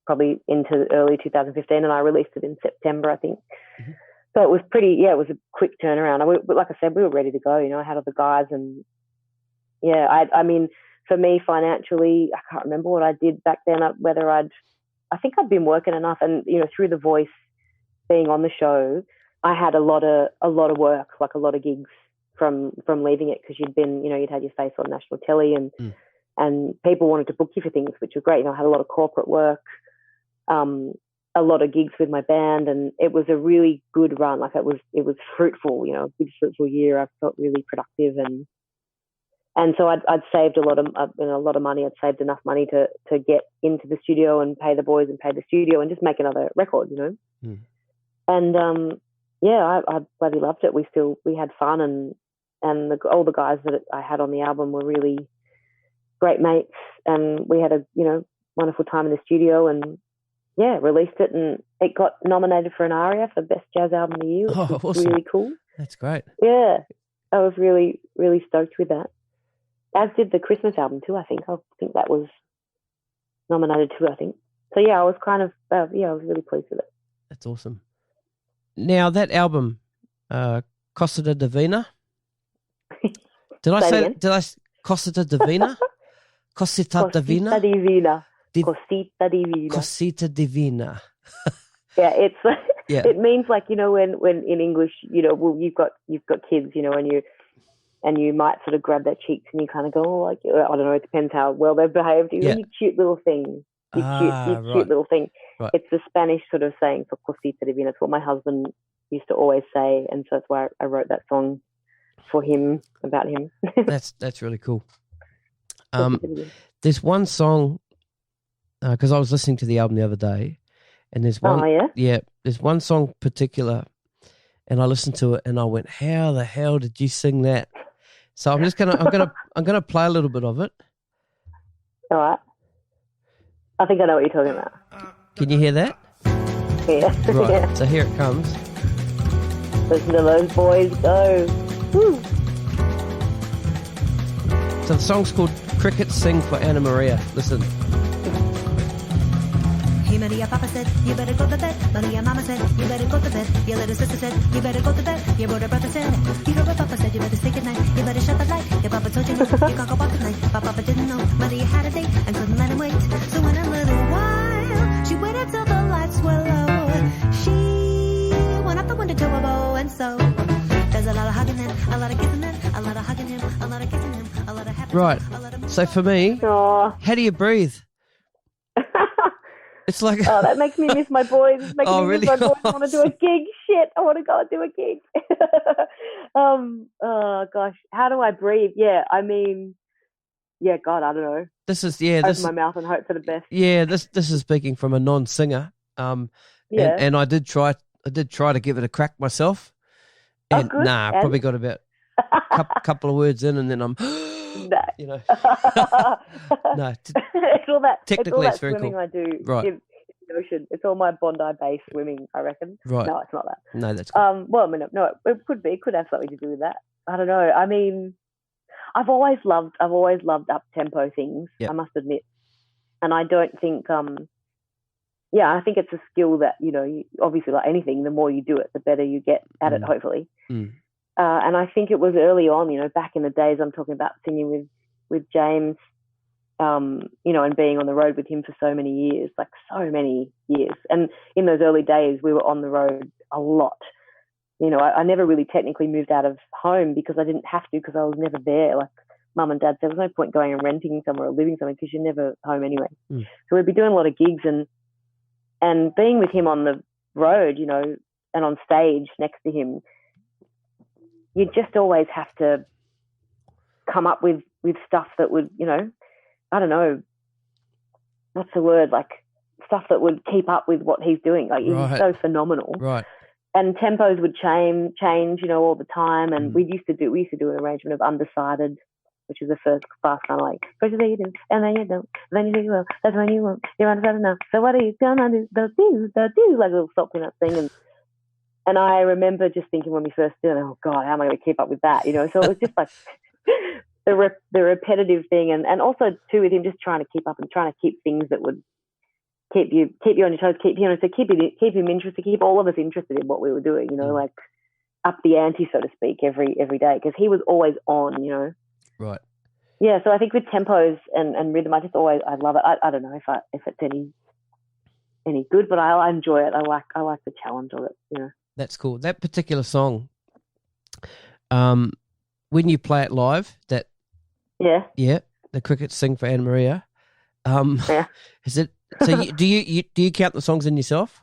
probably into early 2015, and I released it in September, I think. Mm-hmm. So it was it was a quick turnaround. Like I said, we were ready to go. You know, I had other guys, and yeah, I mean, for me financially, I can't remember what I did back then. I think I'd been working enough, and you know, through The Voice, being on the show, I had a lot of work, like a lot of gigs from leaving it, because you'd had your face on national telly, and people wanted to book you for things, which were great. You know, I had a lot of corporate work, a lot of gigs with my band, and it was a really good run. Like it was fruitful, you know, a good fruitful year. I felt really productive, and so I'd saved a lot of money. I'd saved enough money to get into the studio and pay the boys and pay the studio and just make another record, you know. And yeah, I bloody loved it. We had fun, and all the guys that I had on the album were really great mates, and we had a wonderful time in the studio, and yeah, released it, and it got nominated for an ARIA for Best Jazz Album of the Year, which was awesome. really cool. That's great. Yeah, I was really, really stoked with that. As did the Christmas album too, I think. I think that was nominated too, I think. So yeah, I was kind of, I was really pleased with it. That's awesome. Now that album, Cosita Divina. Did I Cosita Divina? Cosita Divina? Cosita Divina. Cosita Divina. Cosita Divina. Yeah, it's yeah. It means like, you know, when in English, you know, well, you've got kids, you know, and you might sort of grab their cheeks and you kind of go, oh, like, I don't know, it depends how well they've behaved. You cute little thing. You cute little thing. Right. It's the Spanish sort of saying for Cosita Divina. It's what my husband used to always say, and so that's why I wrote that song for him, about him. That's really cool. There's one song, because I was listening to the album the other day, and there's one, there's one song particular, and I listened to it and I went, how the hell did you sing that? So I'm gonna play a little bit of it. All right. I think I know what you're talking about. Can you hear that? Yeah. Right. Yeah. So here it comes. Listen to those boys go. Woo. So the song's called Crickets Sing for Anna Maria. Listen. Hey Maria, Papa said, you better go to bed. Maria, Mama said, you better go to bed. Your little sister said, you better go to bed. Your older brother said, you heard what Papa said, you better say goodnight. You better shut the light. Your Papa told you no, you can't go out tonight. But Papa didn't know Maria had a date and couldn't let him wait. So in a little while, she waited till the lights were low. She went up the window to a bow, and so there's a lot of hugging him, a lot of kissing him, a lot of hugging him, a lot of kissing him, a lot of happiness. Right. So for me, Aww. how do you breathe? It's like that makes me miss my boys. It's making me really? miss my boys. I want to do a gig. Shit, I want to go and do a gig. Oh gosh, how do I breathe? Yeah, I mean, yeah, God, I don't know. This is Open my mouth and hope for the best. Yeah, this is speaking from a non-singer. And I did try to give it a crack myself. And good. Probably got about a couple of words in, and then I'm No. You know. No. It's all that. Technically, it's very swimming cool. I do Right. in the ocean. It's all my Bondi Bay swimming, I reckon. Right. No, it's not that. No, that's cool. Well, I mean, no, it could be. It could have something to do with that. I don't know. I mean, I've always loved up-tempo things, Yep. I must admit. And I don't think, I think it's a skill that, you know, obviously like anything, the more you do it, the better you get at it, hopefully. Mm. And I think it was early on, you know, back in the days, I'm talking about singing with James, you know, and being on the road with him for so many years. And in those early days, we were on the road a lot. You know, I never really technically moved out of home because I didn't have to, because I was never there. Like, mum and dad said there was no point going and renting somewhere or living somewhere because you're never home anyway. Mm. So we'd be doing a lot of gigs and being with him on the road, you know, and on stage next to him, you just always have to come up with stuff that would, you know, I don't know, what's the word, like stuff that would keep up with what he's doing. Like he's so phenomenal. Right. And tempos would change, you know, all the time. And we used to do an arrangement of Undecided, which is the first fast kind of like, first you say you do, and then you don't, then you do well, that's when you won't, you're undecided now. So what are you gonna do? Do, like a little stop in that thing. And I remember just thinking when we first did it, oh God, how am I going to keep up with that? You know, so it was just like the repetitive thing. And also too with him just trying to keep up and trying to keep things that would keep you on your toes, keep him interested, keep all of us interested in what we were doing, you know, like up the ante, so to speak, every day, because he was always on, you know. Right. Yeah, so I think with tempos and rhythm, I love it. I don't know if it's any good, but I enjoy it. I like the challenge of it, you know. That's cool. That particular song, when you play it live, that the Crickets Sing for Anna Maria, is it? So do you count the songs in yourself,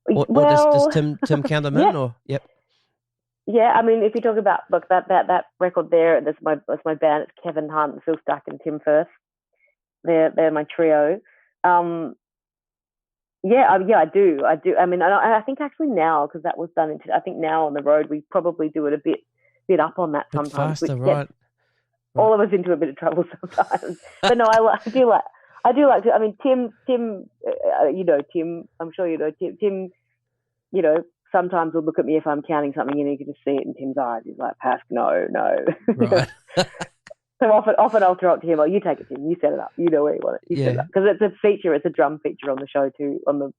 or does Tim count them in? Or Yeah, I mean, if you talk about that record there, that's my band. It's Kevin Hunt, Phil Stack, and Tim Firth. They're my trio. I do. I mean, I think actually now, because that was done I think now on the road we probably do it a bit up on that sometimes, faster, which right? gets all of us into a bit of trouble sometimes. But no, I do like to. I mean, Tim, you know, Tim. I'm sure you know Tim. You know, sometimes will look at me if I'm counting something, and you can just see it in Tim's eyes. He's like, "Pask, no." Right. So often I'll throw it to him. Oh, you take it, Tim. You set it up. You know where you want it. You set it up, because it's a feature. It's a drum feature on the show too, on the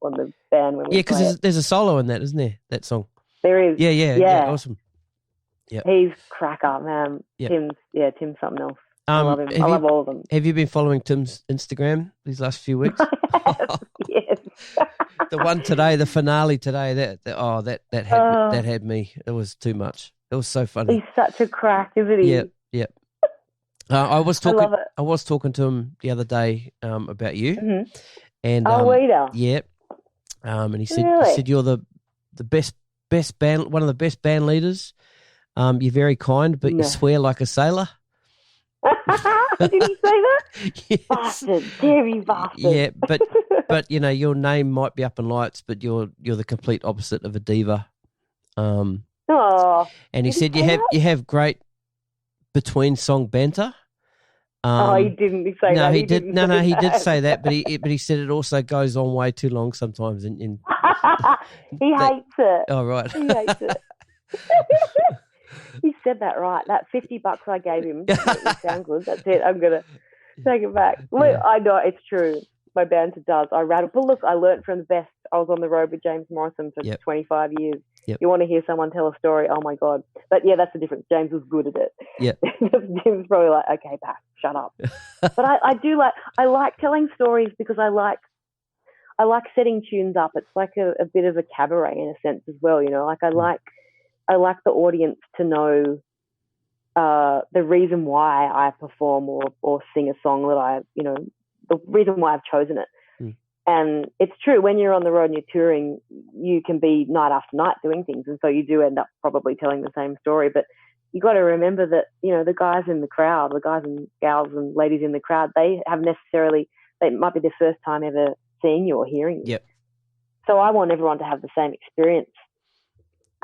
band when we Yeah, because there's a solo in that, isn't there? That song. There is. Yeah. Awesome. Yeah. He's cracker, man. Yep. Tim's something else. I love him. I love all of them. Have you been following Tim's Instagram these last few weeks? Yes. The one today, the finale today, that had me. It was too much. It was so funny. He's such a crack, isn't he? Yep. I was talking to him the other day about you, and yeah, and he said you're the best band, one of the best band leaders. You're very kind, but you swear like a sailor. Did he say that? Yes. Bastard, dairy bastard. Yeah, but you know, your name might be up in lights, but you're the complete opposite of a diva. And he said you have great between song banter. He didn't say that. No, he did. No, he did say that, but he said it also goes on way too long sometimes. And he hates it. Oh, right. He hates it. He said that right. That $50 I gave him to make me sound good. That's it. I'm gonna take it back. Look, I know it's true. My banter does. I rattle. But look, I learned from the best. I was on the road with James Morrison for 25 years. Yep. You want to hear someone tell a story? Oh my God! But yeah, that's the difference. James was good at it. Yeah. Jim's probably like, okay, Pat, shut up. But I like telling stories because I like setting tunes up. It's like a bit of a cabaret in a sense as well. You know, like I like the audience to know the reason why I perform or sing a song that the reason why I've chosen it. And it's true, when you're on the road and you're touring, you can be night after night doing things. And so you do end up probably telling the same story. But you got to remember that, you know, the guys in the crowd, the guys and gals and ladies in the crowd, they might be their first time ever seeing you or hearing you. Yep. So I want everyone to have the same experience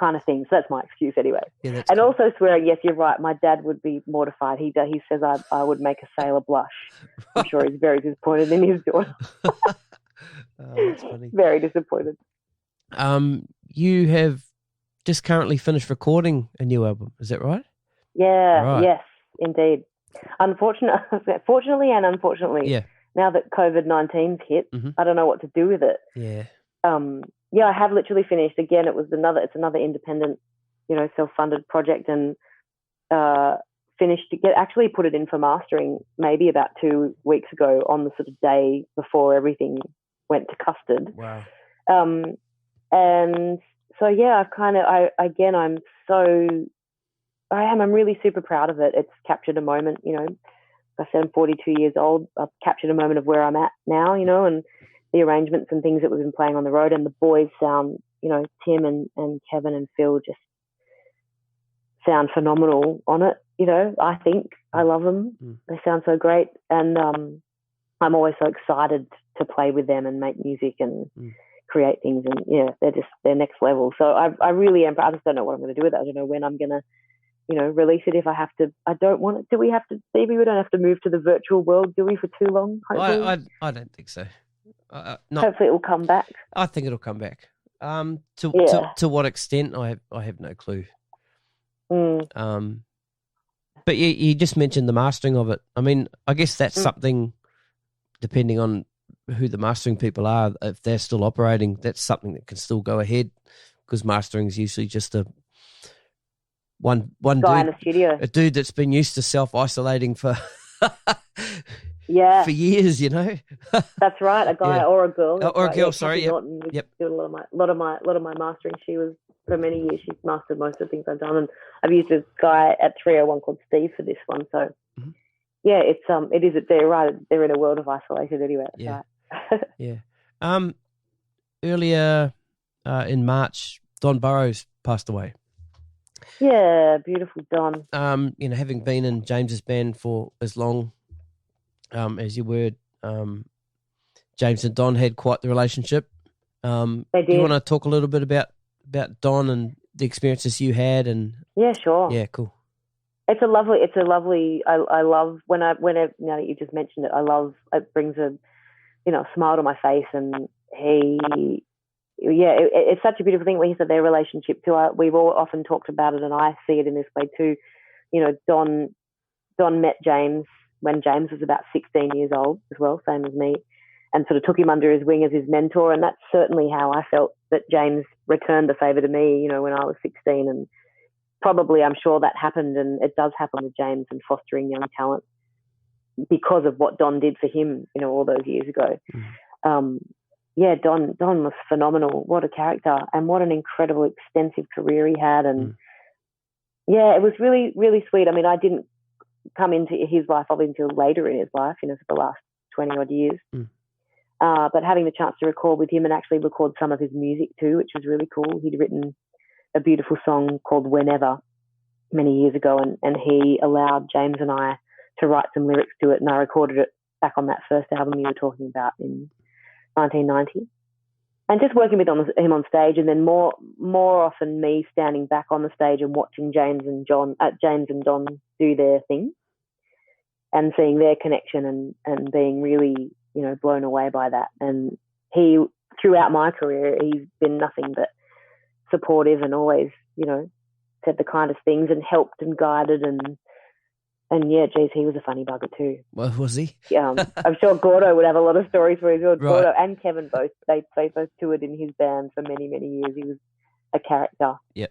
kind of thing. So that's my excuse anyway. Yeah, and cool. Also swearing, yes, you're right. My dad would be mortified. He says I would make a sailor blush. I'm sure he's very disappointed in his daughter. Oh, that's funny. Very disappointed. You have just currently finished recording a new album, is that right? Yeah, right. Yes, indeed. Fortunately and unfortunately, now that COVID-19's hit, I don't know what to do with it. Yeah. I have literally finished. Again, it's another independent, you know, self-funded project, and actually put it in for mastering maybe about 2 weeks ago on the sort of day before everything went to custard. Wow. And so, I'm so I'm really super proud of it. It's captured a moment, you know. Like I said, I'm 42 years old. I've captured a moment of where I'm at now, you know, and the arrangements and things that we've been playing on the road, and the boys sound, you know, Tim and Kevin and Phil just sound phenomenal on it. You know, I think I love them. They sound so great, and I'm always so excited to play with them and make music and create things. And yeah, they're next level. So I really am. I just don't know what I'm going to do with it. I don't know when I'm going to, you know, release it. If I have to, I don't want it. Do we have to? Maybe we don't have to move to the virtual world, do we, for too long? Hopefully, I don't think so. Hopefully, it will come back. I think it'll come back. To what extent? I have no clue. But you just mentioned the mastering of it. I mean, I guess that's something, depending on who the mastering people are, if they're still operating, that's something that can still go ahead, because mastering is usually just one guy dude in the studio, a dude that's been used to self-isolating for for years, you know. That's right, a guy or a girl. Or a girl, Yeah, sorry. Kathy Norton was doing a lot of my mastering. She was, for many years, she's mastered most of the things I've done, and I've used a guy at 301 called Steve for this one. So yeah, it is. They're right. They're in a world of isolation anyway. Yeah. Right. Yeah. Earlier in March, Don Burrows passed away. Yeah, beautiful Don. You know, having been in James's band for as long as you were, James and Don had quite the relationship. They did. Do you want to talk a little bit about Don and the experiences you had? And yeah, sure. Yeah, cool. It's a lovely. I love whenever now that you just mentioned it. It brings a smile to my face, and it's such a beautiful thing when he said their relationship too. We've all often talked about it, and I see it in this way too. You know, Don met James when James was about 16 years old as well, same as me, and sort of took him under his wing as his mentor. And that's certainly how I felt that James returned the favour to me, you know, when I was 16. And probably I'm sure that happened, and it does happen with James and fostering young talent because of what Don did for him, you know, all those years ago. Don was phenomenal. What a character, and what an incredible, extensive career he had. And it was really, really sweet. I mean, I didn't come into his life obviously until later in his life, you know, for the last 20 odd years. But having the chance to record with him and actually record some of his music too, which was really cool. He'd written a beautiful song called Whenever many years ago, and he allowed James and I to write some lyrics to it, and I recorded it back on that first album you were talking about in 1990. And just working with him on stage, and then more often me standing back on the stage and watching James and Don do their thing, and seeing their connection and being really, you know, blown away by that. And he, throughout my career, he's been nothing but supportive and always, you know, said the kindest things and helped and guided and yeah, geez, he was a funny bugger too. Well, was he? I'm sure Gordo would have a lot of stories for his right. Gordo and Kevin both. They both toured in his band for many, many years. He was a character. Yeah.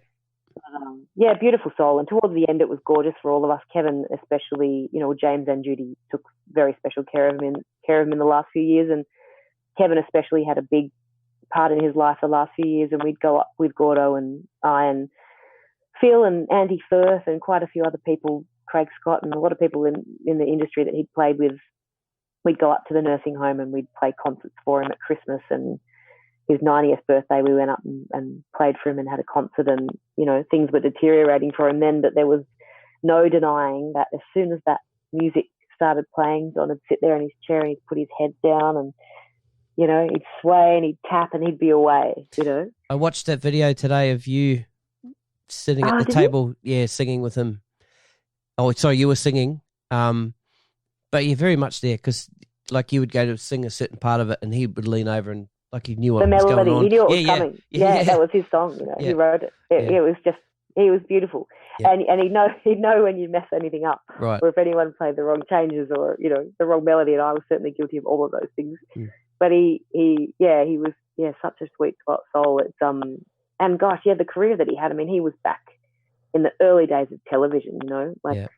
Beautiful soul. And towards the end, it was gorgeous for all of us. Kevin, especially, you know, James and Judy took very special care of him in the last few years. And Kevin especially had a big part in his life the last few years. And we'd go up with Gordo and I and Phil and Andy Firth and quite a few other people, Craig Scott and a lot of people in the industry that he'd played with. We'd go up to the nursing home and we'd play concerts for him at Christmas, and his 90th birthday we went up and played for him and had a concert. And, you know, things were deteriorating for him then, but there was no denying that as soon as that music started playing, Don would sit there in his chair and he'd put his head down and, you know, he'd sway and he'd tap and he'd be away, you know. I watched that video today of you sitting at the table, singing with him. Oh, sorry, you were singing, but you're very much there, because like you would go to sing a certain part of it and he would lean over and like he knew what was going on. He knew it was coming. Yeah, that was his song, you know. He wrote it. It was just, he was beautiful. Yeah. And he'd know when you mess anything up. Right. Or if anyone played the wrong changes or, you know, the wrong melody, and I was certainly guilty of all of those things. But he was such a sweet soul. It's and gosh, the career that he had. I mean, he was back in the early days of television, you know, like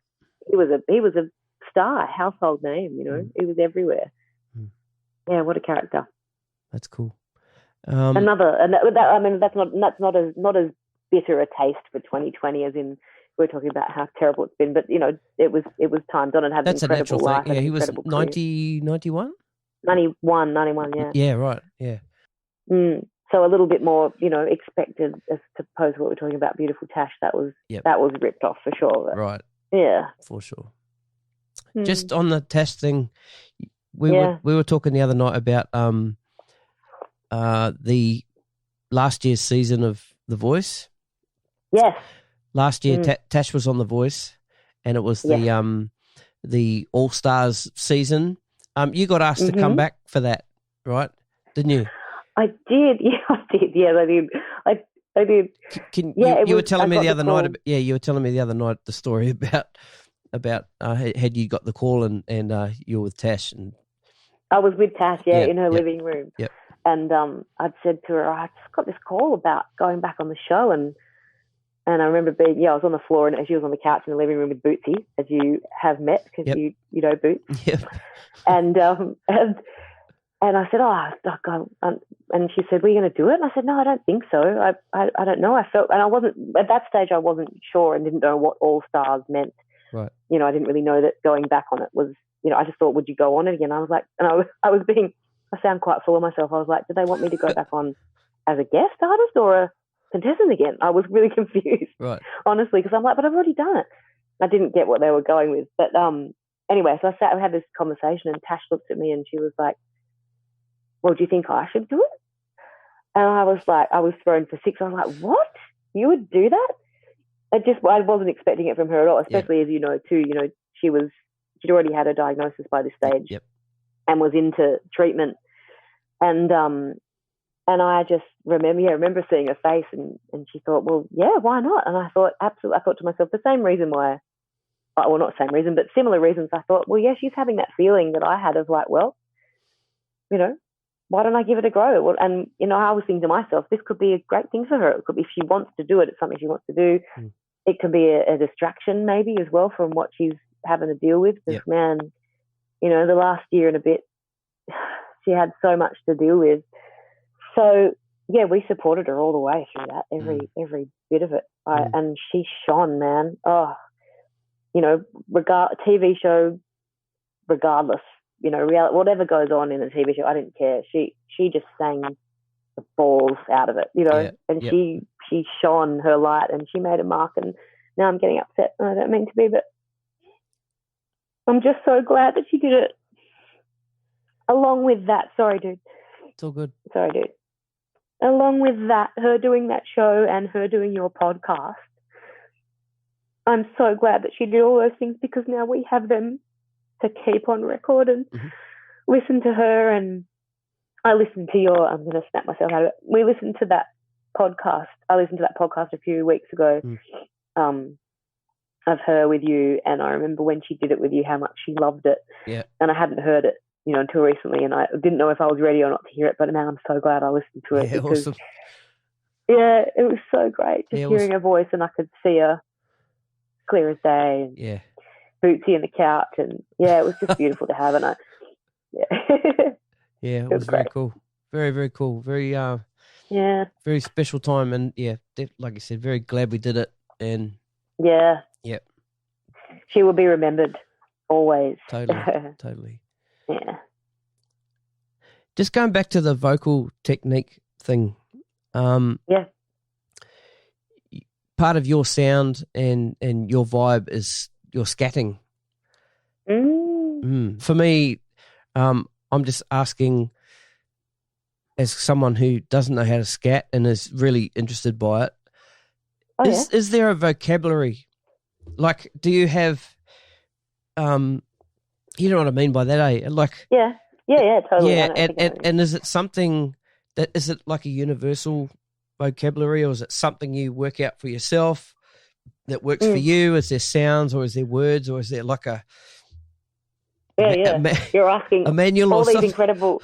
he was a star, household name, you know. He was everywhere. Yeah, what a character. That's cool. That's not as bitter a taste for 2020 as in we're talking about how terrible it's been, but it was time. Don had had That's an a incredible natural life. thing. Yeah, he was incredible career. 90, 91? 91, yeah. Yeah, right. Yeah. So a little bit more, expected as opposed to what we're talking about. Beautiful Tash, that was ripped off for sure. But, right. Yeah. For sure. Just on the Tash thing, we were talking the other night about the last year's season of The Voice. Yes. Last year, Tash was on The Voice, and it was the All Stars season. You got asked to come back for that, right? Didn't you? I did. Yeah, I did. Yes, I did. I did. You were telling me the other night. You were telling me the other night the story about had you got the call and you were with Tash, and I was with Tash, in her living room. Yep. And I'd said to her, I just got this call about going back on the show, and I remember being, I was on the floor and she was on the couch in the living room with Bootsy, as you have met because you know Boots. Yep. And I said, and she said, were you going to do it? And I said, no, I don't think so. I don't know. I felt, and I wasn't, at that stage, I wasn't sure and didn't know what All Stars meant. Right. I didn't really know that going back on it was, I just thought, would you go on it again? I was like, and I sound quite full of myself. I was like, do they want me to go back on as a guest artist or a contestant again? I was really confused, honestly, because I'm like, but I've already done it. I didn't get what they were going with. But anyway, so we had this conversation and Tash looked at me and she was like, well, do you think I should do it? And I was like, I was thrown for six. I was like, what? You would do that? I wasn't expecting it from her at all, especially as you know, too, she'd already had a diagnosis by this stage and was into treatment. And I just remember seeing her face and she thought, well, yeah, why not? And I thought, absolutely. I thought to myself, the same reason why, well, not same reason, but similar reasons. I thought, well, yeah, she's having that feeling that I had of like, well, why don't I give it a go? And, I was thinking to myself, this could be a great thing for her. It could be, if she wants to do it, it's something she wants to do. It could be a distraction maybe as well from what she's having to deal with. Because, man, the last year and a bit, she had so much to deal with. So, yeah, we supported her all the way through that, every bit of it. And she shone, man. Oh, TV show, regardless, reality, whatever goes on in a TV show, I didn't care. She just sang the balls out of it, and she shone her light and she made a mark. And now I'm getting upset. I don't mean to be, but I'm just so glad that she did it. Along with that, sorry, dude. It's all good. Sorry, dude. Along with that, her doing that show and her doing your podcast, I'm so glad that she did all those things because now we have them to keep on record and listen to her. And I listened to I'm going to snap myself out of it. We listened to that podcast. I listened to that podcast a few weeks ago of her with you. And I remember when she did it with you, how much she loved it. Yeah. And I hadn't heard it, until recently. And I didn't know if I was ready or not to hear it. But now I'm so glad I listened to it. Because, awesome. Yeah, it was so great. Just hearing her voice and I could see her clear as day. And Bootsy on the couch. And it was just beautiful to have. And it was very cool. Very, very cool. Very, very special time. And like you said, very glad we did it. And she will be remembered always. Totally. Yeah. Just going back to the vocal technique thing. Part of your sound and your vibe is your scatting. For me, I'm just asking, as someone who doesn't know how to scat and is really interested by it, is there a vocabulary? Like, do you have, you know what I mean by that, eh? Like, totally. Yeah, and is it something that, is it like a universal vocabulary, or is it something you work out for yourself that works for you? Is there sounds, or is there words, or is there like a you're asking a manual all or these something? incredible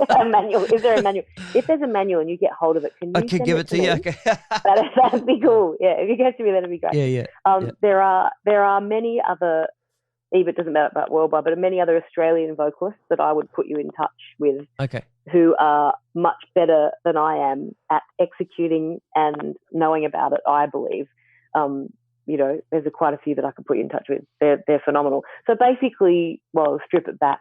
a manual. Is there a manual? If there's a manual and you get hold of it, can you? I could give it to you. Okay. That'd be cool. Yeah, if you get to me, that'd be great. There are many other. Even it doesn't matter about worldwide, but many other Australian vocalists that I would put you in touch with. Okay. Who are much better than I am at executing and knowing about it, I believe. there's quite a few that I could put you in touch with. They're phenomenal. So basically, well, strip it back.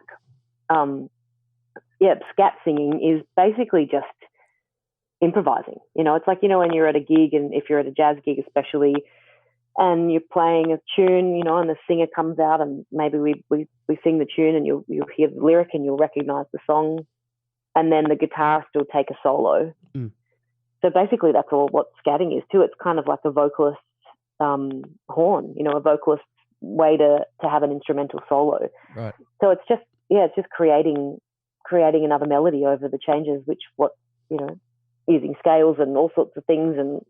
Scat singing is basically just improvising. It's like, when you're at a gig, and if you're at a jazz gig especially, and you're playing a tune, and the singer comes out, and maybe we sing the tune, and you'll hear the lyric and you'll recognize the song, and then the guitarist will take a solo. So basically that's all what scatting is too. It's kind of like a vocalist's horn, a vocalist's way to have an instrumental solo. Right. So it's just creating another melody over the changes, using scales and all sorts of things, and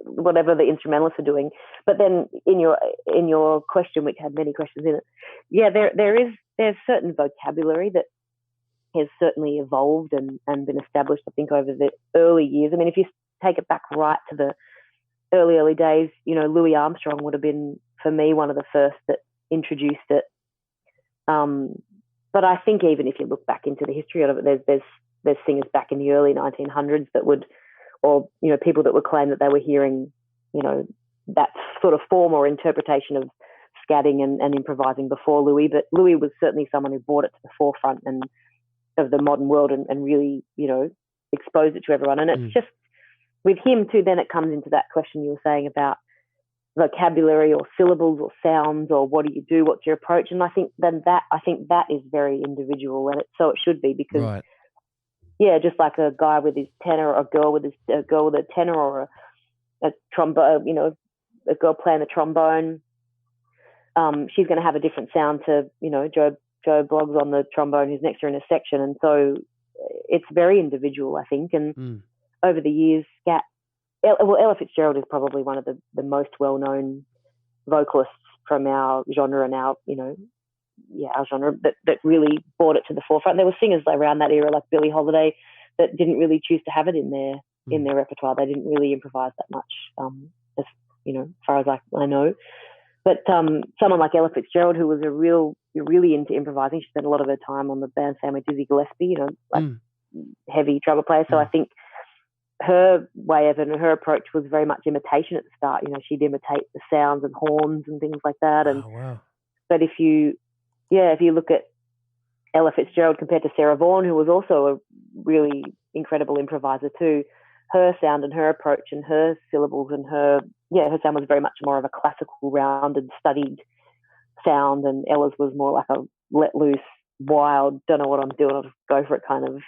whatever the instrumentalists are doing. But then in your question, which had many questions in it, there's certain vocabulary that has certainly evolved and been established, I think, over the early years. I mean, if you take it back right to the early days, Louis Armstrong would have been, for me, one of the first that introduced it. But I think even if you look back into the history of it, there's singers back in the early 1900s that would, or people that would claim that they were hearing, that sort of form or interpretation of scatting and improvising before Louis. But Louis was certainly someone who brought it to the forefront and of the modern world and really, exposed it to everyone. And it's just with him too, then it comes into that question you were saying about vocabulary or syllables or sounds, or what do you do? What's your approach? And I think that is very individual, and so it should be, because right. Just like a guy with his tenor, or a girl with a tenor, or a trombone, a girl playing the trombone, she's going to have a different sound to, Joe Bloggs on the trombone who's next to her in a section. And so it's very individual, I think. And over the years, Ella Fitzgerald is probably one of the most well-known vocalists from our genre and our genre that really brought it to the forefront. There were singers around that era, like Billie Holiday, that didn't really choose to have it in their repertoire. They didn't really improvise that much, as far as I know. But someone like Ella Fitzgerald, who was really into improvising, she spent a lot of her time on the band Sam with Dizzy Gillespie, heavy trumpet player. So I think her way of it and her approach was very much imitation at the start. She'd imitate the sounds and horns and things like that. And but if you look at Ella Fitzgerald compared to Sarah Vaughan, who was also a really incredible improviser too, her sound and her approach and her syllables and her sound was very much more of a classical, rounded, studied sound, and Ella's was more like a let loose, wild, don't know what I'm doing, I'll just go for it kind of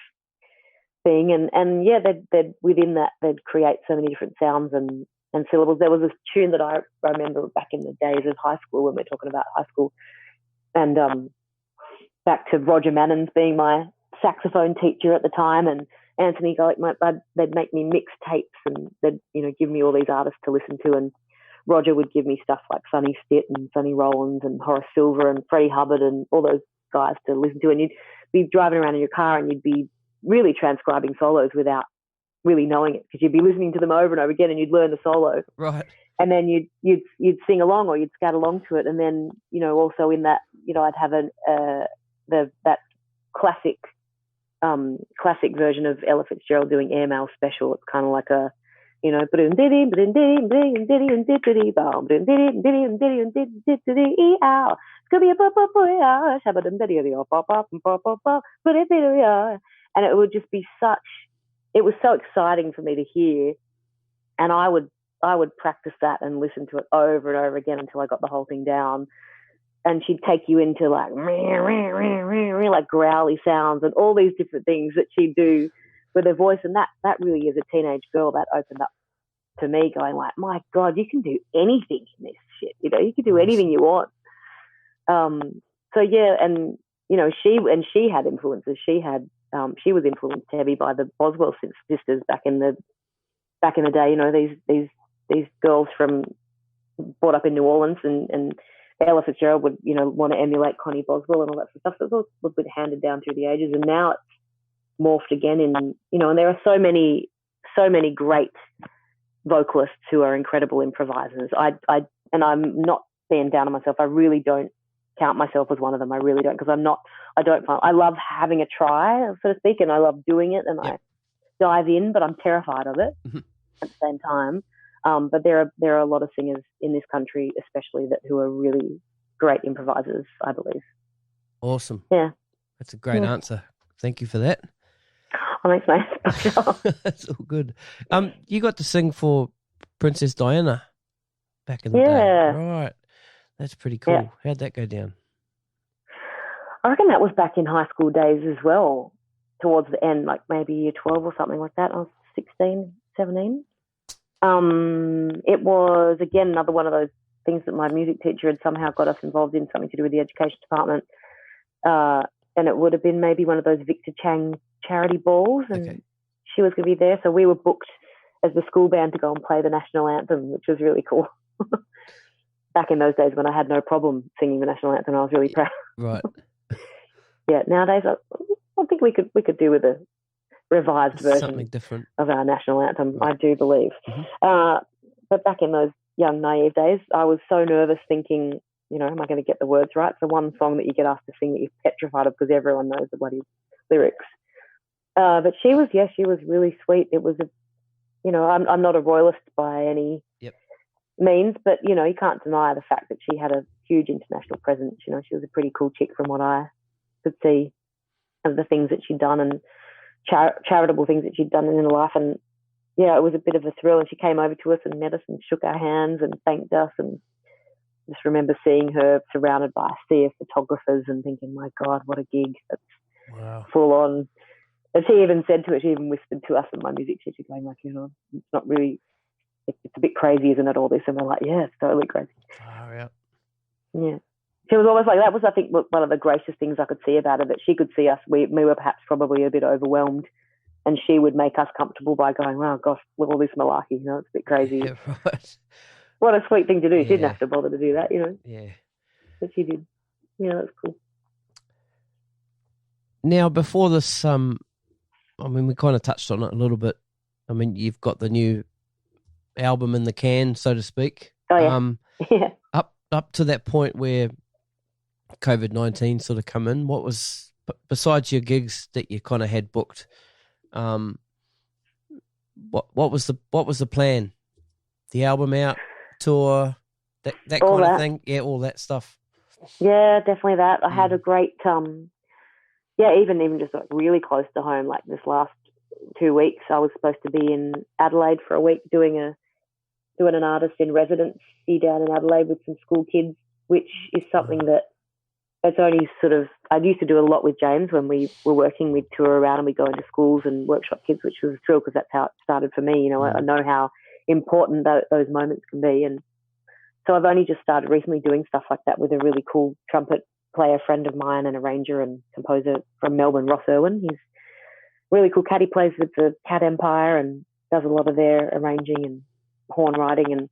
thing. And they'd within that they'd create so many different sounds and syllables. There was this tune that I remember back in the days of high school, when we're talking about high school, and back to Roger Mannins being my saxophone teacher at the time, and Anthony, they'd make me mix tapes, and they'd give me all these artists to listen to, and Roger would give me stuff like Sonny Stitt and Sonny Rollins and Horace Silver and Freddie Hubbard and all those guys to listen to, and you'd be driving around in your car and you'd be really transcribing solos without really knowing it, because you'd be listening to them over and over again, and you'd learn the solo, right? And then you'd sing along, or you'd scat along to it, and then also in that I'd have that classic version of Ella Fitzgerald doing Airmail Special. It's kind of like a and it would just be it was so exciting for me to hear, and I would practice that and listen to it over and over again until I got the whole thing down. And she'd take you into like growly sounds and all these different things that she'd do with her voice. And that really, as a teenage girl, that opened up to me, going like, my God, you can do anything in this shit. You can do anything you want. She had influences. She was influenced heavy by the Boswell sisters back in the day. These girls brought up in New Orleans, and Ella Fitzgerald would, want to emulate Connie Boswell and all that sort of stuff. So it's all been handed down through the ages, and now it's morphed again and there are so many great vocalists who are incredible improvisers. And I'm not being down on myself. I really don't count myself as one of them. I really don't, because I love having a try, so to speak, and I love doing it, and I dive in, but I'm terrified of it at the same time. But there are a lot of singers in this country, especially who are really great improvisers, I believe. Awesome. Yeah. That's a great answer. Thank you for that. Oh, thanks, mate. That's all good. You got to sing for Princess Diana back in the day. Yeah. Right. That's pretty cool. Yeah. How'd that go down? I reckon that was back in high school days as well, towards the end, like maybe year 12 or something like that. I was 16, 17. It was, again, another one of those things that my music teacher had somehow got us involved in, something to do with the education department. And it would have been maybe one of those Victor Chang charity balls, and she was going to be there. So we were booked as the school band to go and play the national anthem, which was really cool. Back in those days when I had no problem singing the national anthem, I was really proud. Right. Yeah, nowadays I think we could do with a revised version Something different of our national anthem, I do believe. Mm-hmm. But back in those young, naive days, I was so nervous thinking, am I going to get the words right? It's the one song that you get asked to sing that you're petrified of because everyone knows the bloody lyrics. But she was really sweet. It was I'm not a royalist by any means, but, you can't deny the fact that she had a huge international presence. She was a pretty cool chick from what I could see of the things that she'd done and charitable things that she'd done in her life. And, yeah, it was a bit of a thrill. And she came over to us and met us and shook our hands and thanked us. And just remember seeing her surrounded by a sea of photographers and thinking, my God, what a gig. That's full on. And she even said to it, she even whispered to us and my music teacher going like, it's not really, it's a bit crazy, isn't it, all this? And we're like, yeah, it's totally crazy. Far out. Yeah. She was almost like, that was, I think, one of the gracious things I could see about her, that she could see us. We were perhaps probably a bit overwhelmed, and she would make us comfortable by going, oh, gosh, with all this malarkey, it's a bit crazy. Yeah, right. What a sweet thing to do. She didn't have to bother to do that, Yeah. But she did. Yeah, that's cool. Now, before this, we kind of touched on it a little bit. You've got the new album in the can, so to speak. Oh, yeah. Yeah. Up to that point where COVID-19 sort of come in, what was, besides your gigs that you kind of had booked, what was the plan? The album out, tour, that kind of thing? Yeah, all that stuff. Yeah, definitely that. I had a great, even just like really close to home, like this last 2 weeks, I was supposed to be in Adelaide for a week doing an artist in residency down in Adelaide with some school kids, which is something that it's only sort of, I used to do a lot with James when we were working. We'd tour around and we'd go into schools and workshop kids, which was a thrill because that's how it started for me. I know how important those moments can be. And so I've only just started recently doing stuff like that with a really cool trumpet player friend of mine and arranger and composer from Melbourne, Ross Irwin. He's really cool cat. He plays with the Cat Empire and does a lot of their arranging and horn writing, and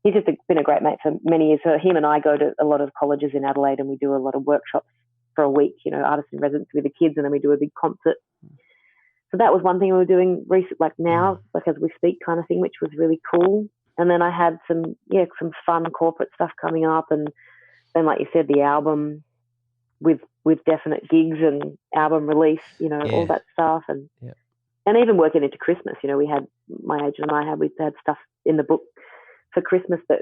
he's just been a great mate for many years. So him and I go to a lot of colleges in Adelaide and we do a lot of workshops for a week, artist in residence with the kids, and then we do a big concert. So that was one thing we were doing now, like as we speak kind of thing, which was really cool. And then I had some fun corporate stuff coming up, and then, like you said, the album with definite gigs and album release, all that stuff. And and even working into Christmas, we had, my agent and I we had stuff in the book for Christmas that,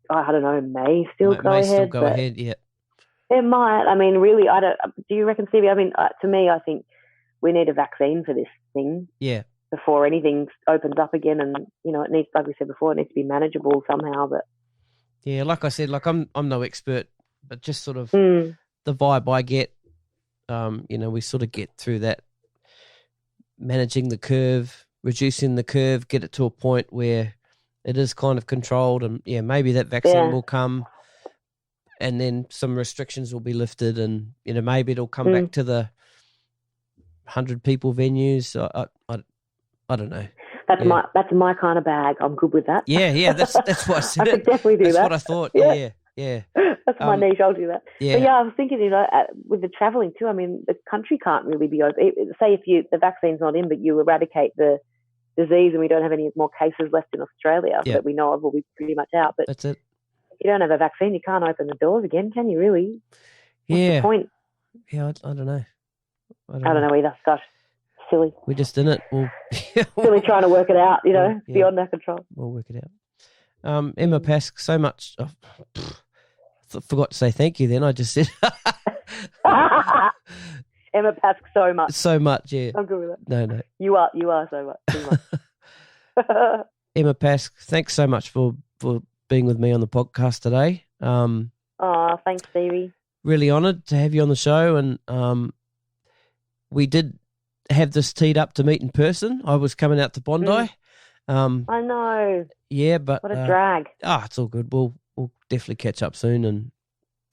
I don't know, may still go ahead. Yeah. It might. Really, I don't, do you reckon, Stevie? To me, I think we need a vaccine for this thing. Yeah. Before anything opens up again, and, it needs, like we said before, it needs to be manageable somehow. But yeah, like I said, I'm no expert, but just sort of the vibe I get, we sort of get through that, managing the curve, reducing the curve, get it to a point where it is kind of controlled, and maybe that vaccine will come and then some restrictions will be lifted, and maybe it'll come back to the 100 people venues. I don't know. That's my kind of bag. I'm good with that. Yeah, that's what I said. I could definitely do that. That's what I thought. Yeah. That's my niche. I'll do that. Yeah. But I was thinking, with the travelling too. The country can't really be open. Say if the vaccine's not in, but you eradicate the disease, and we don't have any more cases left in Australia that we know of, we'll be pretty much out. But that's it. If you don't have a vaccine, you can't open the doors again, can you? Really? What's the point? Yeah, I don't know. I don't know either. Gosh, silly. We're just in it. Silly trying to work it out. Beyond our control. We'll work it out. Emma Pask, so much. Oh, forgot to say thank you then. I just said Emma Pask, so much. so much, yeah. I'm good with it. No. You are so much. Too much. Emma Pask, thanks so much for being with me on the podcast today. Thanks, Stevie. Really honoured to have you on the show, and we did have this teed up to meet in person. I was coming out to Bondi. I know. Yeah, but What a drag. it's all good. We'll definitely catch up soon, and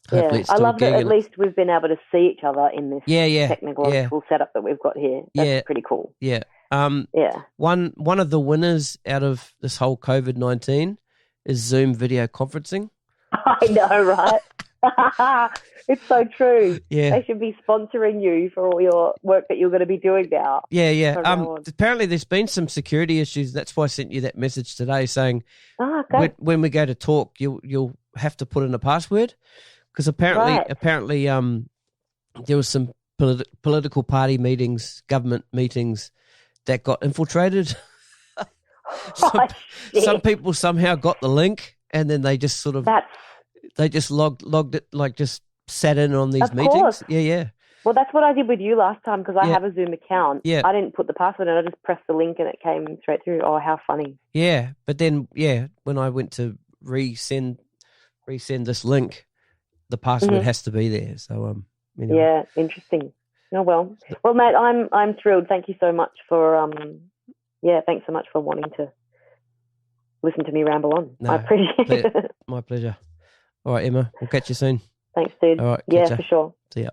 hopefully it's I still love that gigging. at least we've been able to see each other in this technological setup that we've got here. That's pretty cool. Yeah. Yeah. One of the winners out of this whole COVID-19 is Zoom video conferencing. I know, right? It's so true. Yeah. They should be sponsoring you for all your work that you're going to be doing now. Yeah. from now on. Apparently there's been some security issues. That's why I sent you that message today saying Okay. when we go to talk, you'll have to put in a password, because apparently there was some political party meetings, government meetings that got infiltrated. Some people somehow got the link, and then they just sort of logged it, like just sat in on these meetings. Course. Yeah. Well, that's what I did with you last time, because I have a Zoom account. Yeah. I didn't put the password in. I just pressed the link and it came straight through. Oh, how funny. Yeah, but then when I went to resend this link, the password has to be there. So anyway. Yeah, interesting. Oh well, mate, I'm thrilled. Thank you so much for thanks so much for wanting to listen to me ramble on. I appreciate it. My pleasure. All right, Emma, we'll catch you soon. Thanks, dude. All right, yeah, catch ya. for sure. See ya.